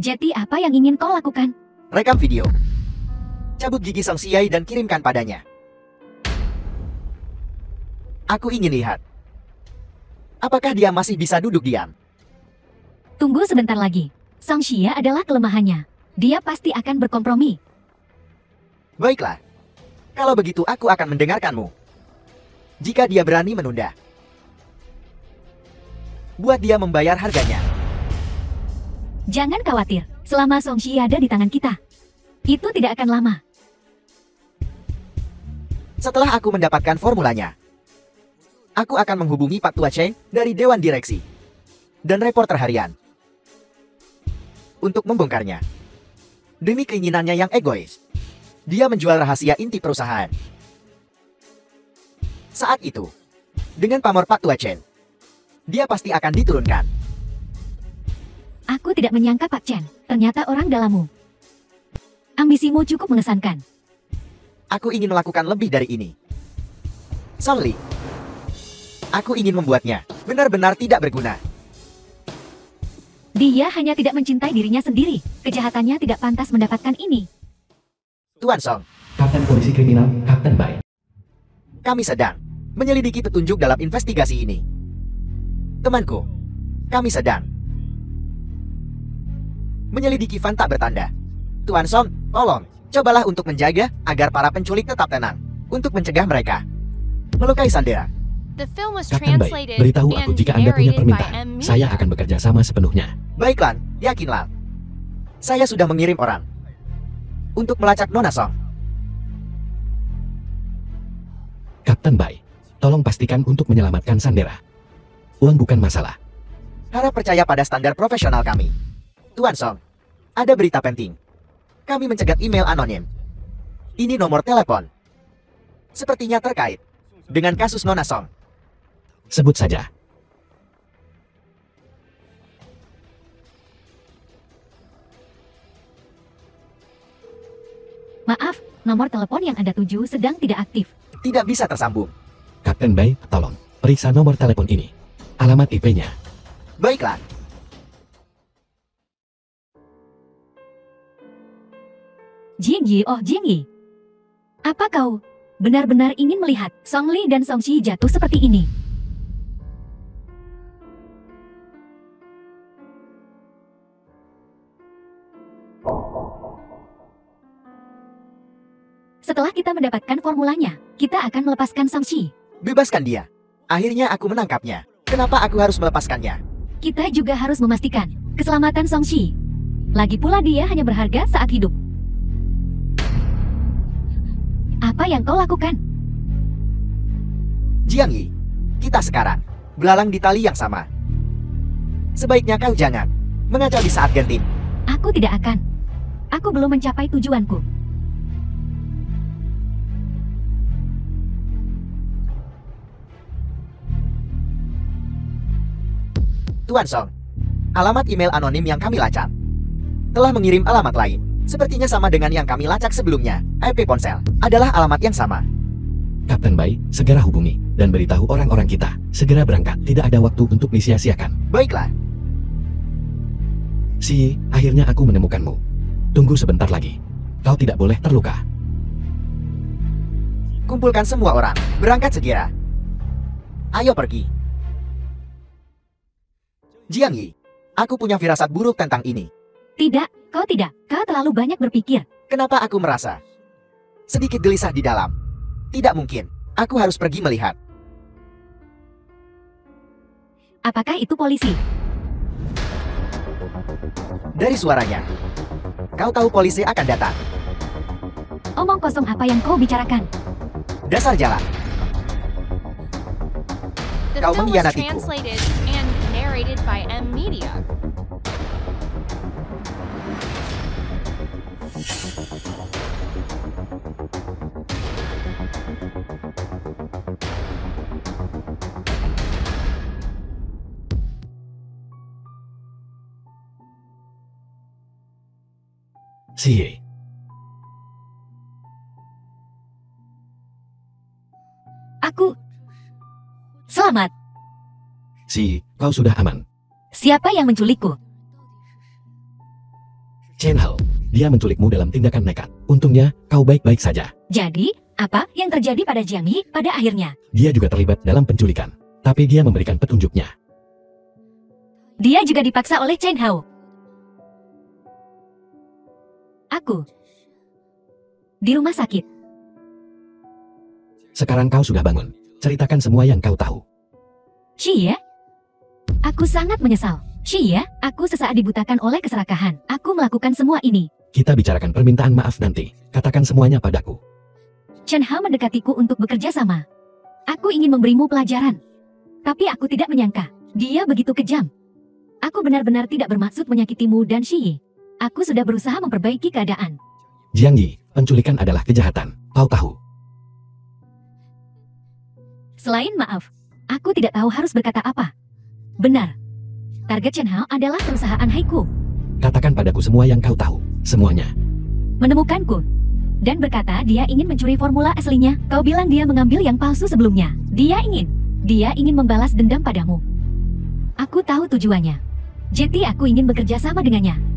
Jadi apa yang ingin kau lakukan? Rekam video. Cabut gigi Song Xie dan kirimkan padanya. Aku ingin lihat. Apakah dia masih bisa duduk diam? Tunggu sebentar lagi. Song Xie adalah kelemahannya. Dia pasti akan berkompromi. Baiklah. Kalau begitu aku akan mendengarkanmu. Jika dia berani menunda, buat dia membayar harganya. Jangan khawatir. Selama Song Xie ada di tangan kita, itu tidak akan lama. Setelah aku mendapatkan formulanya, aku akan menghubungi Pak Tua Cheng dari Dewan Direksi dan reporter harian untuk membongkarnya. Demi keinginannya yang egois, dia menjual rahasia inti perusahaan. Saat itu, dengan pamor Pak Tua Cheng, dia pasti akan diturunkan. Aku tidak menyangka Pak Chen, ternyata orang dalammu. Ambisimu cukup mengesankan. Aku ingin melakukan lebih dari ini. Song Li, aku ingin membuatnya benar-benar tidak berguna. Dia hanya tidak mencintai dirinya sendiri. Kejahatannya tidak pantas mendapatkan ini. Tuan Song, Kapten Polisi Kriminal, Kapten Bai. kami sedang menyelidiki petunjuk dalam investigasi ini. Temanku, kami sedang menyelidiki van tak bertanda. Tuan Song, tolong, cobalah untuk menjaga agar para penculik tetap tenang. Untuk mencegah mereka melukai Sandera. The film was Kapten Bai, translated beritahu aku and jika Anda punya narrated by permintaan. M. Saya Mia. akan bekerja sama sepenuhnya. Baiklah, yakinlah. Saya sudah mengirim orang untuk melacak Nona Song. Kapten Bai, tolong pastikan untuk menyelamatkan Sandera. Uang bukan masalah. Harap percaya pada standar profesional kami. Tuan Song, ada berita penting. Kami mencegat email anonim. Ini nomor telepon. Sepertinya terkait dengan kasus Nona Song. Sebut saja. Maaf, nomor telepon yang Anda tuju sedang tidak aktif. Tidak bisa tersambung. Kapten Bai, tolong periksa nomor telepon ini. Alamat IP-nya. Baiklah. Jingyi, oh Jingyi. Apa kau benar-benar ingin melihat Song Li dan Song Shi jatuh seperti ini? Setelah kita mendapatkan formulanya, kita akan melepaskan Song Shi. Bebaskan dia. Akhirnya aku menangkapnya. Kenapa aku harus melepaskannya? Kita juga harus memastikan keselamatan Song Shi. Lagi pula dia hanya berharga saat hidup. Apa yang kau lakukan? Jiang Yi, kita sekarang belalang di tali yang sama. Sebaiknya kau jangan mengacau di saat Gentin. Aku tidak akan. Aku belum mencapai tujuanku. Tuan Song, alamat email anonim yang kami lacak telah mengirim alamat lain. Sepertinya sama dengan yang kami lacak sebelumnya. IP ponsel adalah alamat yang sama. Kapten Bai, segera hubungi dan beritahu orang-orang kita. Segera berangkat, tidak ada waktu untuk disia-siakan. Baiklah. Si, akhirnya aku menemukanmu. Tunggu sebentar lagi. Kau tidak boleh terluka. Kumpulkan semua orang. Berangkat segera. Ayo pergi. Jiang Yi, aku punya firasat buruk tentang ini. Tidak, kau tidak. Kau terlalu banyak berpikir. Kenapa aku merasa sedikit gelisah di dalam? Tidak mungkin. Aku harus pergi melihat. Apakah itu polisi? Dari suaranya, kau tahu polisi akan datang. Omong kosong apa yang kau bicarakan? Dasar jalan. The Kau film was mengkhianatiku. translated and narrated by M Media. Si, Aku. Selamat. Si, kau sudah aman. Siapa yang menculikku? Chen Hao, dia menculikmu dalam tindakan nekat. Untungnya, kau baik-baik saja. Jadi, apa yang terjadi pada Jiang Yi pada akhirnya? Dia juga terlibat dalam penculikan. Tapi dia memberikan petunjuknya. Dia juga dipaksa oleh Chen Hao. Aku. Di rumah sakit. Sekarang kau sudah bangun. Ceritakan semua yang kau tahu. Xie? Aku sangat menyesal. Xie, aku sesaat dibutakan oleh keserakahan. Aku melakukan semua ini. Kita bicarakan permintaan maaf nanti. Katakan semuanya padaku. Chen Hao mendekatiku untuk bekerja sama. Aku ingin memberimu pelajaran. Tapi aku tidak menyangka. Dia begitu kejam. Aku benar-benar tidak bermaksud menyakitimu dan Xie. Aku sudah berusaha memperbaiki keadaan. Jiang Yi, penculikan adalah kejahatan. Kau tahu. Selain maaf, aku tidak tahu harus berkata apa. Benar. Target Chen Hao adalah perusahaan Haiku. Katakan padaku semua yang kau tahu. Semuanya. Menemukanku. Dan berkata dia ingin mencuri formula aslinya. Kau bilang dia mengambil yang palsu sebelumnya. Dia ingin membalas dendam padamu. Aku tahu tujuannya. Jadi aku ingin bekerja sama dengannya.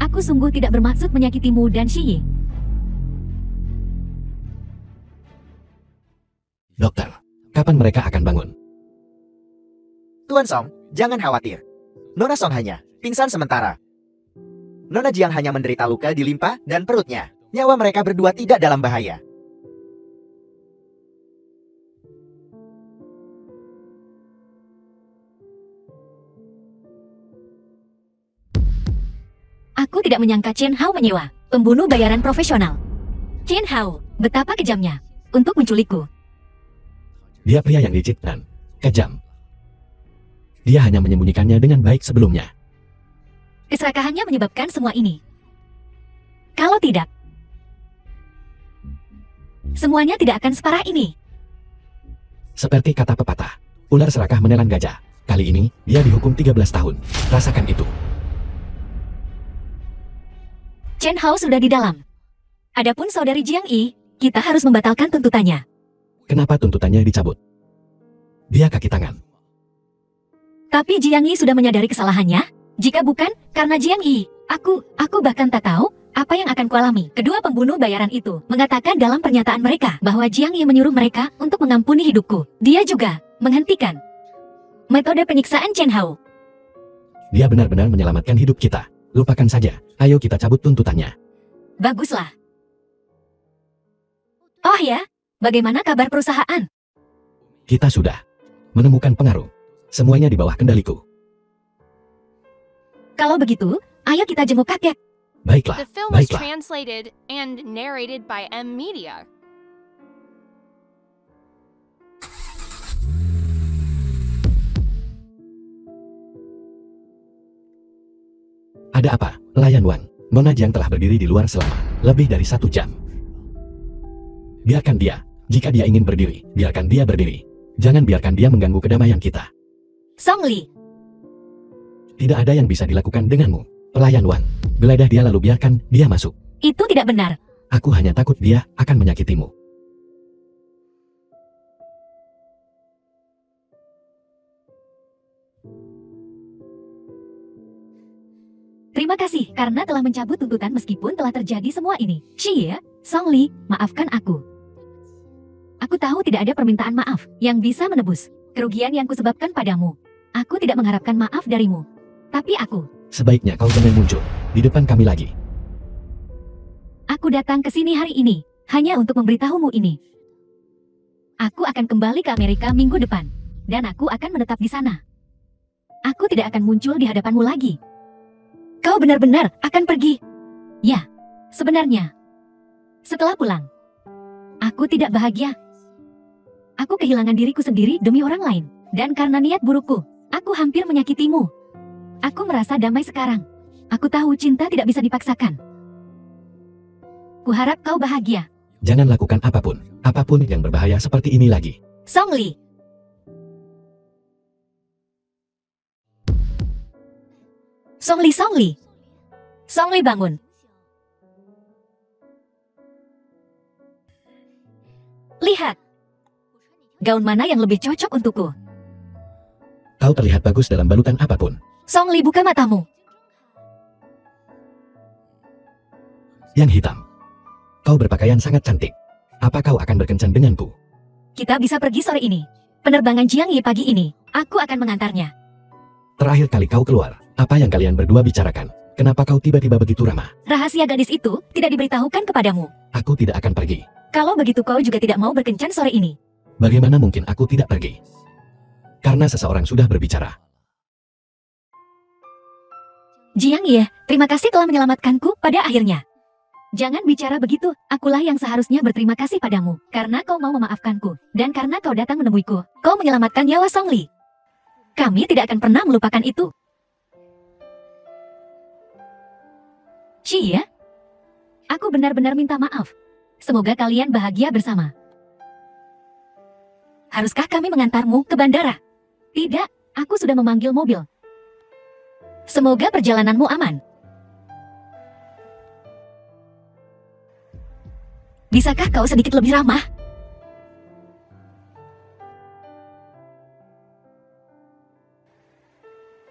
Aku sungguh tidak bermaksud menyakitimu dan Xie. Dokter, kapan mereka akan bangun? Tuan Song, jangan khawatir. Nona Song hanya pingsan sementara. Nona Jiang hanya menderita luka di limpa dan perutnya. Nyawa mereka berdua tidak dalam bahaya. Aku tidak menyangka Chen Hao menyewa pembunuh bayaran profesional. Chen Hao, betapa kejamnya untuk menculikku. Dia pria yang licik dan kejam. Dia hanya menyembunyikannya dengan baik sebelumnya. Keserakahannya menyebabkan semua ini. Kalau tidak, semuanya tidak akan separah ini. Seperti kata pepatah, ular serakah menelan gajah. Kali ini, dia dihukum 13 tahun. Rasakan itu. Chen Hao sudah di dalam. Adapun saudari Jiang Yi, kita harus membatalkan tuntutannya. Kenapa tuntutannya dicabut? Dia kaki tangan. Tapi Jiang Yi sudah menyadari kesalahannya. Jika bukan, karena Jiang Yi, aku bahkan tak tahu apa yang akan kualami. Kedua pembunuh bayaran itu mengatakan dalam pernyataan mereka bahwa Jiang Yi menyuruh mereka untuk mengampuni hidupku. Dia juga menghentikan metode penyiksaan Chen Hao. Dia benar-benar menyelamatkan hidup kita. Lupakan saja. Ayo kita cabut tuntutannya. Baguslah. Oh ya, bagaimana kabar perusahaan? Kita sudah menemukan pengaruh. Semuanya di bawah kendaliku. Kalau begitu, ayo kita jenguk kakek. Baiklah, The film was baiklah. translated and narrated by M Media. Ada apa, Layan Wan? Nona Jiang telah berdiri di luar selama lebih dari 1 jam. Biarkan dia. Jika dia ingin berdiri, biarkan dia berdiri. Jangan biarkan dia mengganggu kedamaian kita. Song Li, Tidak ada yang bisa dilakukan denganmu, pelayan Wan. Geledah dia lalu biarkan dia masuk. itu tidak benar. Aku hanya takut dia akan menyakitimu. Terima kasih karena telah mencabut tuntutan meskipun telah terjadi semua ini. Xie, Song Li, maafkan aku. Aku tahu tidak ada permintaan maaf yang bisa menebus kerugian yang kusebabkan padamu. Aku tidak mengharapkan maaf darimu. Tapi Sebaiknya kau jangan muncul di depan kami lagi. aku datang ke sini hari ini hanya untuk memberitahumu ini. Aku akan kembali ke Amerika minggu depan dan aku akan menetap di sana. Aku tidak akan muncul di hadapanmu lagi. Kau benar-benar akan pergi? Ya, sebenarnya. Setelah pulang, aku tidak bahagia. Aku kehilangan diriku sendiri demi orang lain. Dan karena niat burukku, aku hampir menyakitimu. Aku merasa damai sekarang. Aku tahu cinta tidak bisa dipaksakan. Kuharap kau bahagia. Jangan lakukan apapun yang berbahaya seperti ini lagi. Song Li. Song Li, Song Li. Song Li bangun. Lihat. Gaun mana yang lebih cocok untukku? Kau terlihat bagus dalam balutan apapun. Song Li, buka matamu. Yang hitam. Kau berpakaian sangat cantik. Apa kau akan berkencan denganku? Kita bisa pergi sore ini. Penerbangan Jiang Yi pagi ini. Aku akan mengantarnya. Terakhir kali kau keluar, apa yang kalian berdua bicarakan? Kenapa kau tiba-tiba begitu ramah? Rahasia gadis itu tidak diberitahukan kepadamu. Aku tidak akan pergi. Kalau begitu kau juga tidak mau berkencan sore ini. Bagaimana mungkin aku tidak pergi? Karena seseorang sudah berbicara. Jiang Yi, terima kasih telah menyelamatkanku pada akhirnya. Jangan bicara begitu, akulah yang seharusnya berterima kasih padamu. Karena kau mau memaafkanku, dan karena kau datang menemuiku, kau menyelamatkan nyawa Song Li. Kami tidak akan pernah melupakan itu. Xie, aku benar-benar minta maaf. Semoga kalian bahagia bersama. Haruskah kami mengantarmu ke bandara? Tidak, aku sudah memanggil mobil. Semoga perjalananmu aman. Bisakah kau sedikit lebih ramah?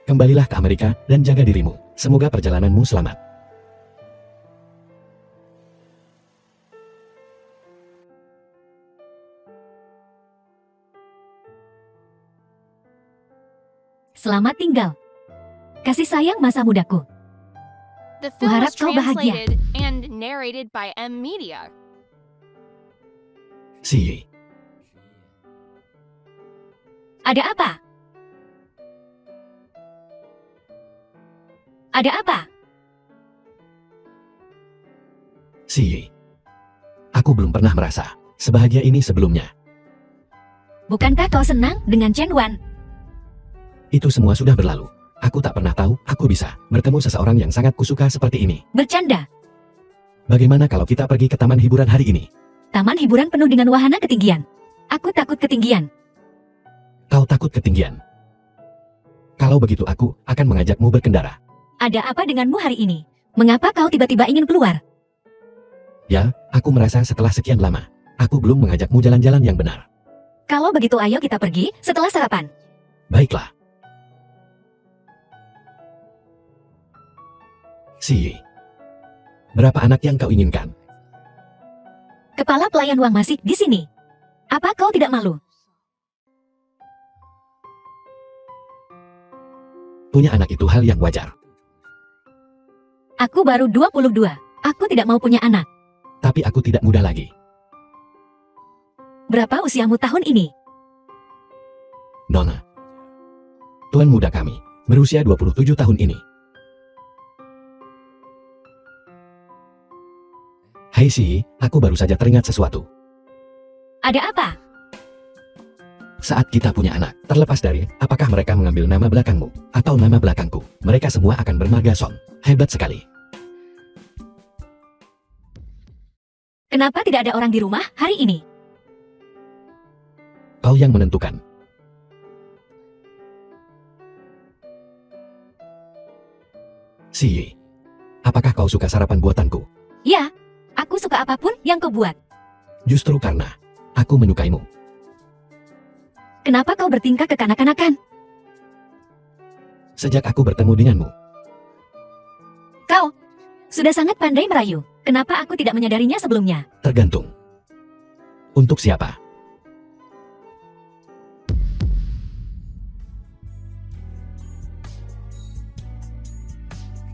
Kembalilah ke Amerika dan jaga dirimu. Semoga perjalananmu selamat. Selamat tinggal. Kasih sayang masa mudaku. The film Kuharap was kau bahagia. translated and narrated by M Media. Si. Ada apa? Ada apa? Si. Aku belum pernah merasa sebahagia ini sebelumnya. Bukankah kau senang dengan Chen Wan? Itu semua sudah berlalu. Aku tak pernah tahu aku bisa bertemu seseorang yang sangat kusuka seperti ini. Bercanda. Bagaimana kalau kita pergi ke taman hiburan hari ini? Taman hiburan penuh dengan wahana ketinggian. Aku takut ketinggian. Kau takut ketinggian? Kalau begitu aku akan mengajakmu berkendara. Ada apa denganmu hari ini? Mengapa kau tiba-tiba ingin keluar? Ya, aku merasa setelah sekian lama, aku belum mengajakmu jalan-jalan yang benar. Kalau begitu ayo kita pergi setelah sarapan. Baiklah. Si, berapa anak yang kau inginkan? Kepala pelayan Wang masih di sini. Apa kau tidak malu? Punya anak itu hal yang wajar. Aku baru 22. Aku tidak mau punya anak. Tapi aku tidak muda lagi. Berapa usiamu tahun ini? Nona. Tuan muda kami, berusia 27 tahun ini. Hai Si, aku baru saja teringat sesuatu. Ada apa? Saat kita punya anak, terlepas dari apakah mereka mengambil nama belakangmu atau nama belakangku, mereka semua akan bermarga Song. Hebat sekali. Kenapa tidak ada orang di rumah hari ini? Kau yang menentukan. Si, apakah kau suka sarapan buatanku? Ya, aku suka apapun yang kau buat. Justru karena aku menyukaimu. Kenapa kau bertingkah kekanak-kanakan? Sejak aku bertemu denganmu, Kau sudah sangat pandai merayu. Kenapa aku tidak menyadarinya sebelumnya? tergantung. Untuk siapa?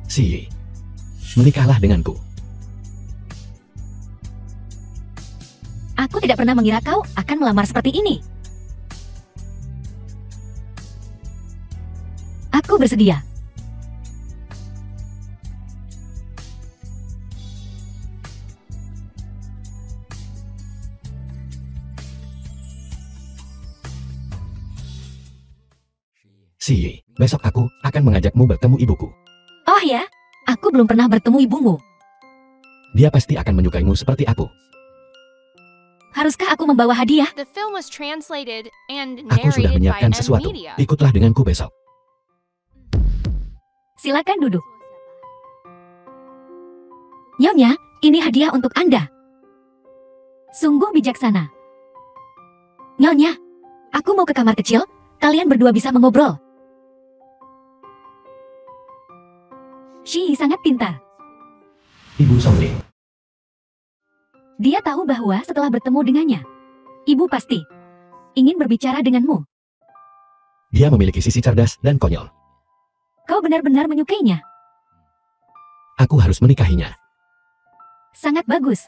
Si, menikahlah denganku. Aku tidak pernah mengira kau akan melamar seperti ini. Aku bersedia. Si, besok aku akan mengajakmu bertemu ibuku. Oh ya, aku belum pernah bertemu ibumu. Dia pasti akan menyukaimu seperti aku. Haruskah aku membawa hadiah? The film was translated and Aku sudah narrated by menyiapkan M sesuatu. Media. Ikutlah denganku besok. Silakan duduk. Nyonya, ini hadiah untuk Anda. Sungguh bijaksana. Nyonya, aku mau ke kamar kecil. Kalian berdua bisa mengobrol. Shi sangat pintar. Ibu Songli, Dia tahu bahwa setelah bertemu dengannya, ibu pasti ingin berbicara denganmu. dia memiliki sisi cerdas dan konyol. Kau benar-benar menyukainya. Aku harus menikahinya. Sangat bagus.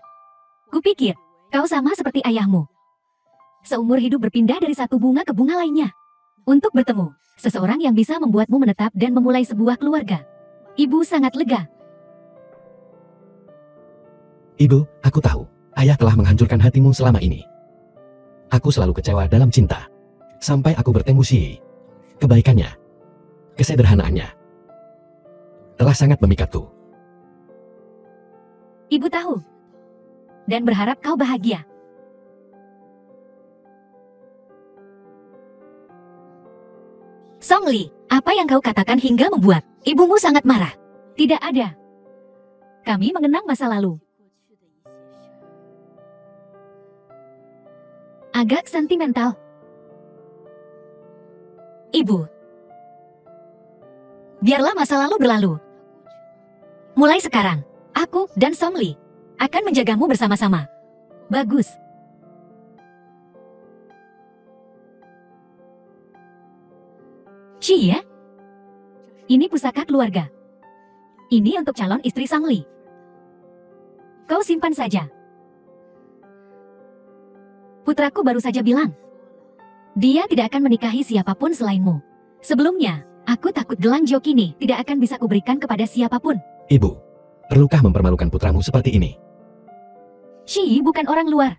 Kupikir, kau sama seperti ayahmu. Seumur hidup berpindah dari satu bunga ke bunga lainnya. Untuk bertemu, seseorang yang bisa membuatmu menetap dan memulai sebuah keluarga. Ibu sangat lega. Ibu, aku tahu, ayah telah menghancurkan hatimu selama ini. Aku selalu kecewa dalam cinta. Sampai aku bertemu Si. Kebaikannya, kesederhanaannya, telah sangat memikatku. Ibu tahu. Dan berharap kau bahagia. Songli, apa yang kau katakan hingga membuat ibumu sangat marah? Tidak ada. Kami mengenang masa lalu. Agak sentimental. Ibu. Biarlah masa lalu berlalu. Mulai sekarang, aku dan Songli akan menjagamu bersama-sama. Bagus. Ci ya? Ini pusaka keluarga. Ini untuk calon istri Songli. Kau simpan saja. Putraku baru saja bilang, dia tidak akan menikahi siapapun selainmu. Sebelumnya, aku takut gelang jok ini tidak akan bisa kuberikan kepada siapapun. Ibu, perlukah mempermalukan putramu seperti ini? Shi bukan orang luar.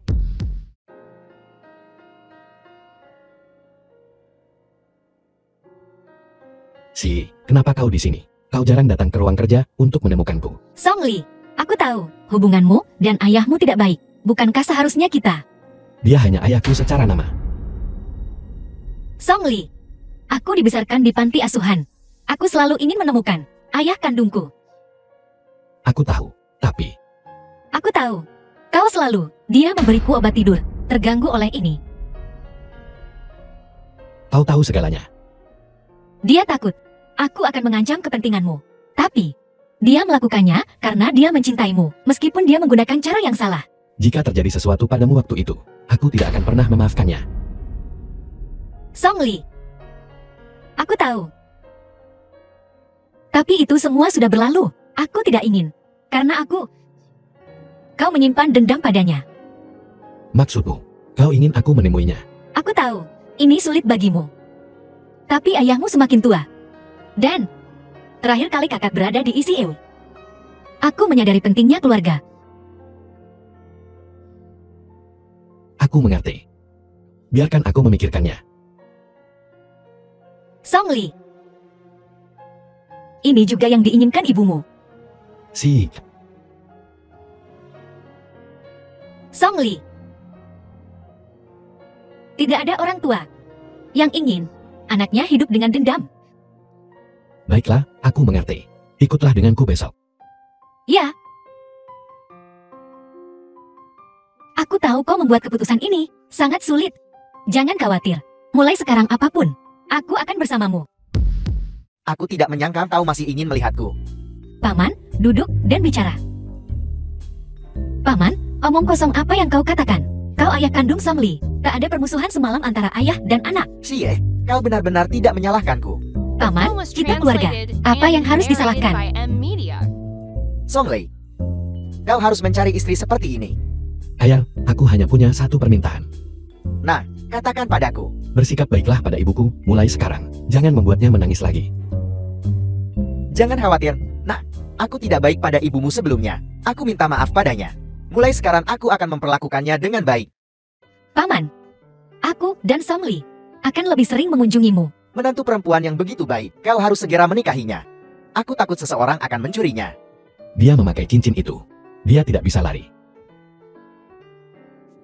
Si, kenapa kau di sini? Kau jarang datang ke ruang kerja untuk menemukanku. Song Li, aku tahu hubunganmu dan ayahmu tidak baik. Bukankah seharusnya kita? Dia hanya ayahku secara nama. Song Li, aku dibesarkan di panti asuhan. Aku selalu ingin menemukan ayah kandungku. Aku tahu, tapi Aku tahu. Kau selalu. Dia memberiku obat tidur. Terganggu oleh ini. kau tahu segalanya. Dia takut. Aku akan mengancam kepentinganmu. Tapi, dia melakukannya karena dia mencintaimu. Meskipun dia menggunakan cara yang salah. Jika terjadi sesuatu padamu waktu itu, aku tidak akan pernah memaafkannya. Song Li. Aku tahu. Tapi itu semua sudah berlalu. Aku tidak ingin. Karena kau menyimpan dendam padanya. Maksudmu, kau ingin aku menemuinya? Aku tahu, ini sulit bagimu. Tapi ayahmu semakin tua. Dan, terakhir kali kakak berada di ICU. Aku menyadari pentingnya keluarga. Aku mengerti. Biarkan aku memikirkannya. Song Li. Ini juga yang diinginkan ibumu. Si, Song Li. Tidak ada orang tua yang ingin anaknya hidup dengan dendam. baiklah, aku mengerti. Ikutlah denganku besok. Ya. Aku tahu kau membuat keputusan ini sangat sulit. Jangan khawatir. Mulai sekarang apapun, aku akan bersamamu. Aku tidak menyangka kau masih ingin melihatku. Paman, duduk dan bicara. Paman, omong kosong apa yang kau katakan? Kau ayah kandung Song Li. Tak ada permusuhan semalam antara ayah dan anak. Xie, kau benar-benar tidak menyalahkanku. Paman, Film was kita keluarga. translated Apa and yang harus narrated disalahkan? by M Media. Song Li, kau harus mencari istri seperti ini. Ayah, aku hanya punya satu permintaan. Nah, katakan padaku. Bersikap baiklah pada ibuku, mulai sekarang. Jangan membuatnya menangis lagi. Jangan khawatir. Nah, aku tidak baik pada ibumu sebelumnya. Aku minta maaf padanya. Mulai sekarang aku akan memperlakukannya dengan baik. Paman, aku dan Song Li akan lebih sering mengunjungimu. Menantu perempuan yang begitu baik, kau harus segera menikahinya. Aku takut seseorang akan mencurinya. Dia memakai cincin itu. Dia tidak bisa lari.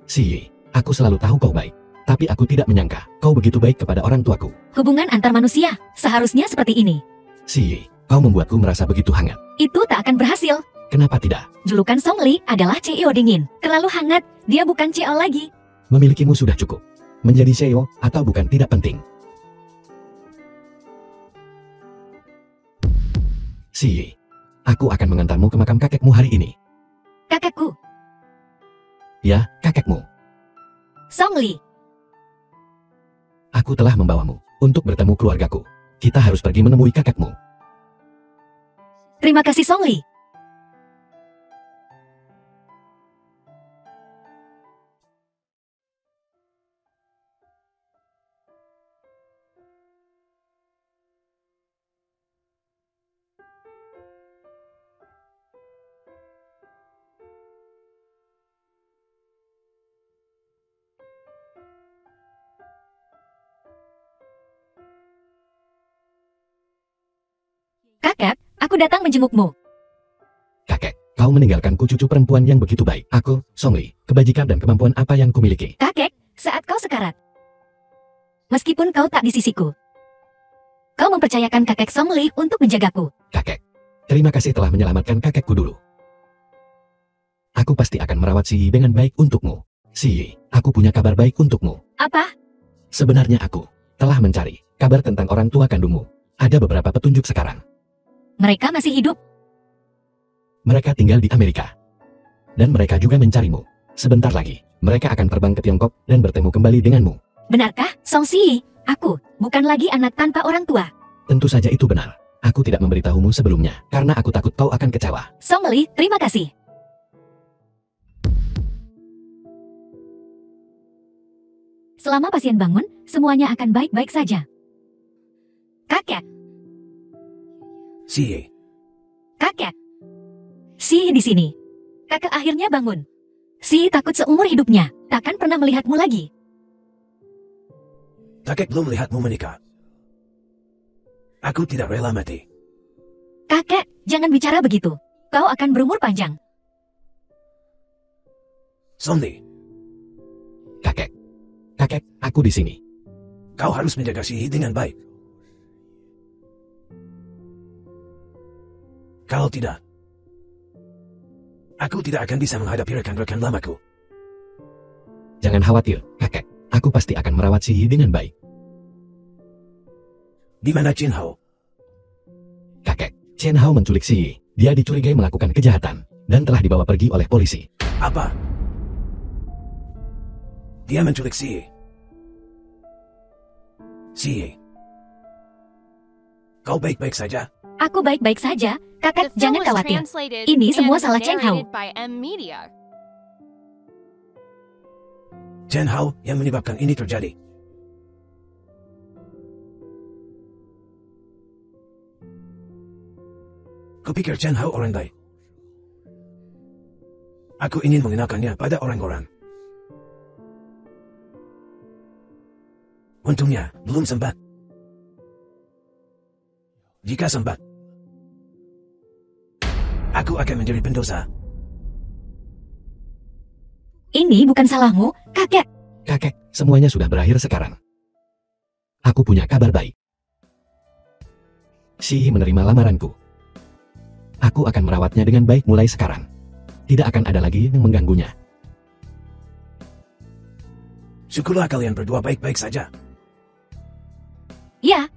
Si, aku selalu tahu kau baik. Tapi aku tidak menyangka kau begitu baik kepada orang tuaku. Hubungan antar manusia seharusnya seperti ini. Si, kau membuatku merasa begitu hangat. Itu tak akan berhasil. Kenapa tidak? Julukan Song Li adalah CEO dingin. Terlalu hangat, dia bukan CEO lagi. Memilikimu sudah cukup. Menjadi CEO atau bukan tidak penting. Si, aku akan mengantarmu ke makam kakekmu hari ini. Kakekku, Ya, kakekmu. Song Li. Aku telah membawamu untuk bertemu keluargaku. Kita harus pergi menemui kakekmu. Terima kasih Song Li. Kakak, aku datang menjengukmu. Kakek, kau meninggalkanku cucu perempuan yang begitu baik. Aku, Song Li, kebajikan dan kemampuan apa yang kumiliki. Kakek, saat kau sekarat. Meskipun kau tak di sisiku, kau mempercayakan kakek Song Li untuk menjagaku. Kakek, terima kasih telah menyelamatkan kakekku dulu. Aku pasti akan merawat Si dengan baik untukmu. Si, aku punya kabar baik untukmu. Apa? Sebenarnya aku telah mencari kabar tentang orang tua kandungmu. Ada beberapa petunjuk sekarang. Mereka masih hidup? Mereka tinggal di Amerika. Dan mereka juga mencarimu. Sebentar lagi, mereka akan terbang ke Tiongkok dan bertemu kembali denganmu. Benarkah, Song Si? Aku bukan lagi anak tanpa orang tua. Tentu saja itu benar. Aku tidak memberitahumu sebelumnya, karena aku takut kau akan kecewa. Song Li, terima kasih. Selama pasien bangun, semuanya akan baik-baik saja. Kakek, Si, kakek. Si di sini. Kakek akhirnya bangun. Si takut seumur hidupnya, takkan pernah melihatmu lagi. kakek belum melihatmu menikah. Aku tidak rela mati. Kakek, jangan bicara begitu. Kau akan berumur panjang. Sonli, Kakek. Kakek, aku di sini. kau harus menjaga Shihi dengan baik. Kalau tidak, aku tidak akan bisa menghadapi rekan-rekan lamaku. Jangan khawatir, kakek. Aku pasti akan merawat Shihi dengan baik. Di mana Chin Hao? Kakek, Chen Hao menculik Shihi. Dia dicurigai melakukan kejahatan dan telah dibawa pergi oleh polisi. Apa? Dia menculik Shihi. Shihi, kau baik-baik saja? Aku baik-baik saja. Kakek, The film jangan was khawatir. translated Ini semua and salah Chen Hao. narrated by M Media. Chen Hao yang menyebabkan ini terjadi. Kupikir Chen Hao orang baik. Aku ingin mengenalkannya pada orang-orang. Untungnya, belum sempat. Jika sempat, aku akan menjadi pendosa. Ini bukan salahmu, kakek. Kakek, semuanya sudah berakhir sekarang. Aku punya kabar baik. Shihi menerima lamaranku. Aku akan merawatnya dengan baik mulai sekarang. Tidak akan ada lagi yang mengganggunya. Syukurlah kalian berdua baik-baik saja. Ya,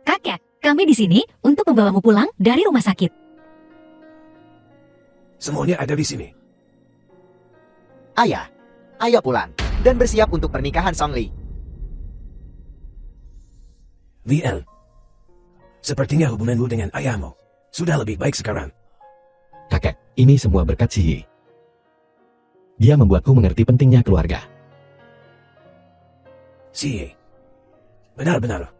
kakek, kami di sini untuk membawamu pulang dari rumah sakit. Semuanya ada di sini. Ayah, ayo pulang dan bersiap untuk pernikahan Songli. Lian, sepertinya hubunganmu dengan ayahmu sudah lebih baik sekarang. Kakek, ini semua berkat Shihi. Dia membuatku mengerti pentingnya keluarga. Shihi, benar-benar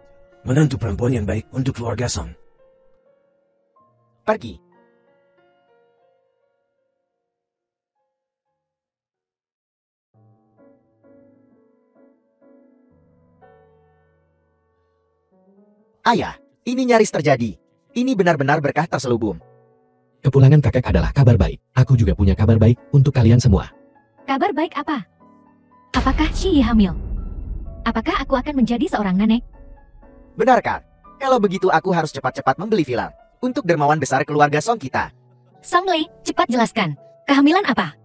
menantu perempuan yang baik untuk keluarga Song. Pergi. Ayah, ini nyaris terjadi. Ini benar-benar berkah terselubung. Kepulangan kakek adalah kabar baik. Aku juga punya kabar baik untuk kalian semua. Kabar baik apa? Apakah Shihi hamil? Apakah aku akan menjadi seorang nenek? Benarkah? Kalau begitu aku harus cepat-cepat membeli film untuk dermawan besar keluarga Song kita. Songli, cepat jelaskan. Kehamilan apa?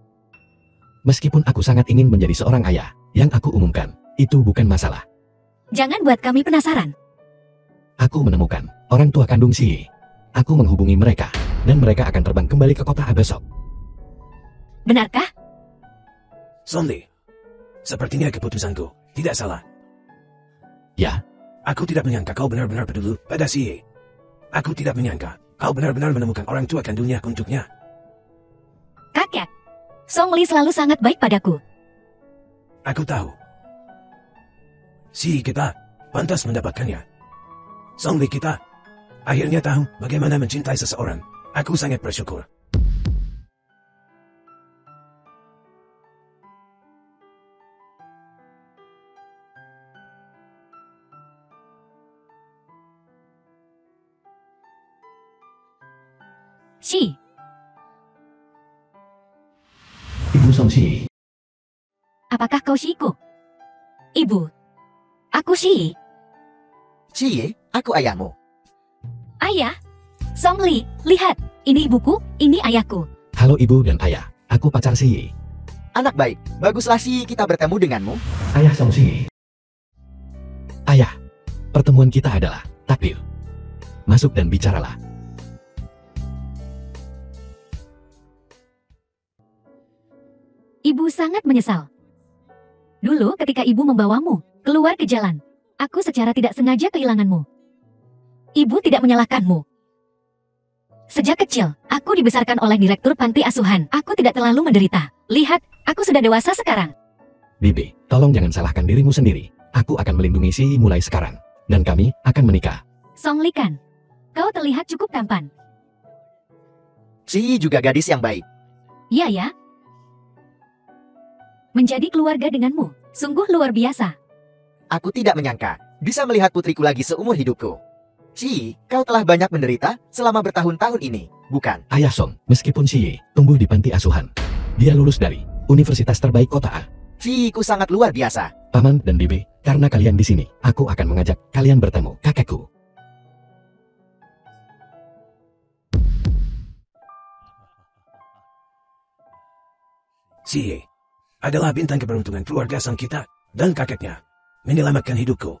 Meskipun aku sangat ingin menjadi seorang ayah, yang aku umumkan, itu bukan masalah. Jangan buat kami penasaran. Aku menemukan orang tua kandung Shihi. Aku menghubungi mereka, dan mereka akan terbang kembali ke kota besok. Benarkah? Sonli, sepertinya keputusanku tidak salah. Ya, Aku tidak menyangka kau benar-benar peduli pada Shihi. Aku tidak menyangka kau benar-benar menemukan orang tua kandungnya untuknya. Kakek, Songli selalu sangat baik padaku. Aku tahu. Shihi kita pantas mendapatkannya. Songli kita akhirnya tahu bagaimana mencintai seseorang. Aku sangat bersyukur. Shi, Ibu Song Shihi. apakah kau Shiku? Ibu, aku Shi. Cie, aku ayahmu. Ayah, Songli, lihat. Ini ibuku, ini ayahku. Halo ibu dan ayah, aku pacar Shihi. Anak baik, baguslah Cie kita bertemu denganmu. Ayah Song Shihi. Ayah, pertemuan kita adalah takdir. Masuk dan bicaralah. Ibu sangat menyesal. Dulu ketika ibu membawamu keluar ke jalan, aku secara tidak sengaja kehilanganmu. Ibu tidak menyalahkanmu. Sejak kecil, aku dibesarkan oleh direktur panti asuhan. Aku tidak terlalu menderita. Lihat, aku sudah dewasa sekarang. Bibi, tolong jangan salahkan dirimu sendiri. Aku akan melindungi Shihi mulai sekarang. Dan kami akan menikah. Songli kan, kau terlihat cukup tampan. Cie juga gadis yang baik. Iya ya. Menjadi keluarga denganmu, sungguh luar biasa. Aku tidak menyangka bisa melihat putriku lagi seumur hidupku. Shi, kau telah banyak menderita selama bertahun-tahun ini, bukan? Ayah Song, meskipun Xie tumbuh di panti asuhan, dia lulus dari universitas terbaik kota A. Shi-ku sangat luar biasa. Paman dan bibi, karena kalian di sini, aku akan mengajak kalian bertemu kakekku. Xie adalah bintang keberuntungan keluarga sang kita dan kakeknya. Menyelamatkan hidupku.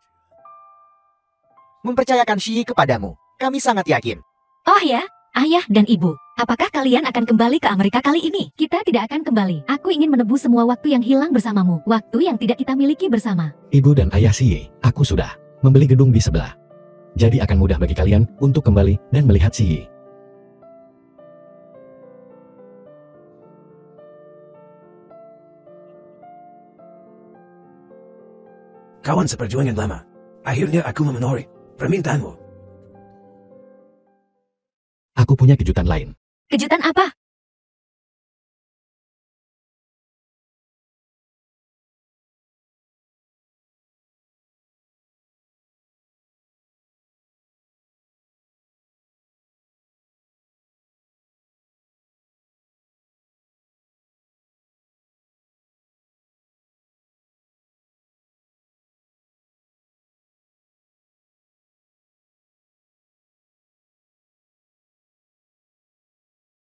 Mempercayakan Shi kepadamu, kami sangat yakin. Oh ya, ayah dan ibu, apakah kalian akan kembali ke Amerika kali ini? Kita tidak akan kembali. Aku ingin menebus semua waktu yang hilang bersamamu, waktu yang tidak kita miliki bersama. Ibu dan ayah Xie, aku sudah membeli gedung di sebelah. Jadi akan mudah bagi kalian untuk kembali dan melihat Xie. Kawan seperjuangan lama. Akhirnya aku memenuhi permintaanmu. Aku punya kejutan lain. Kejutan apa?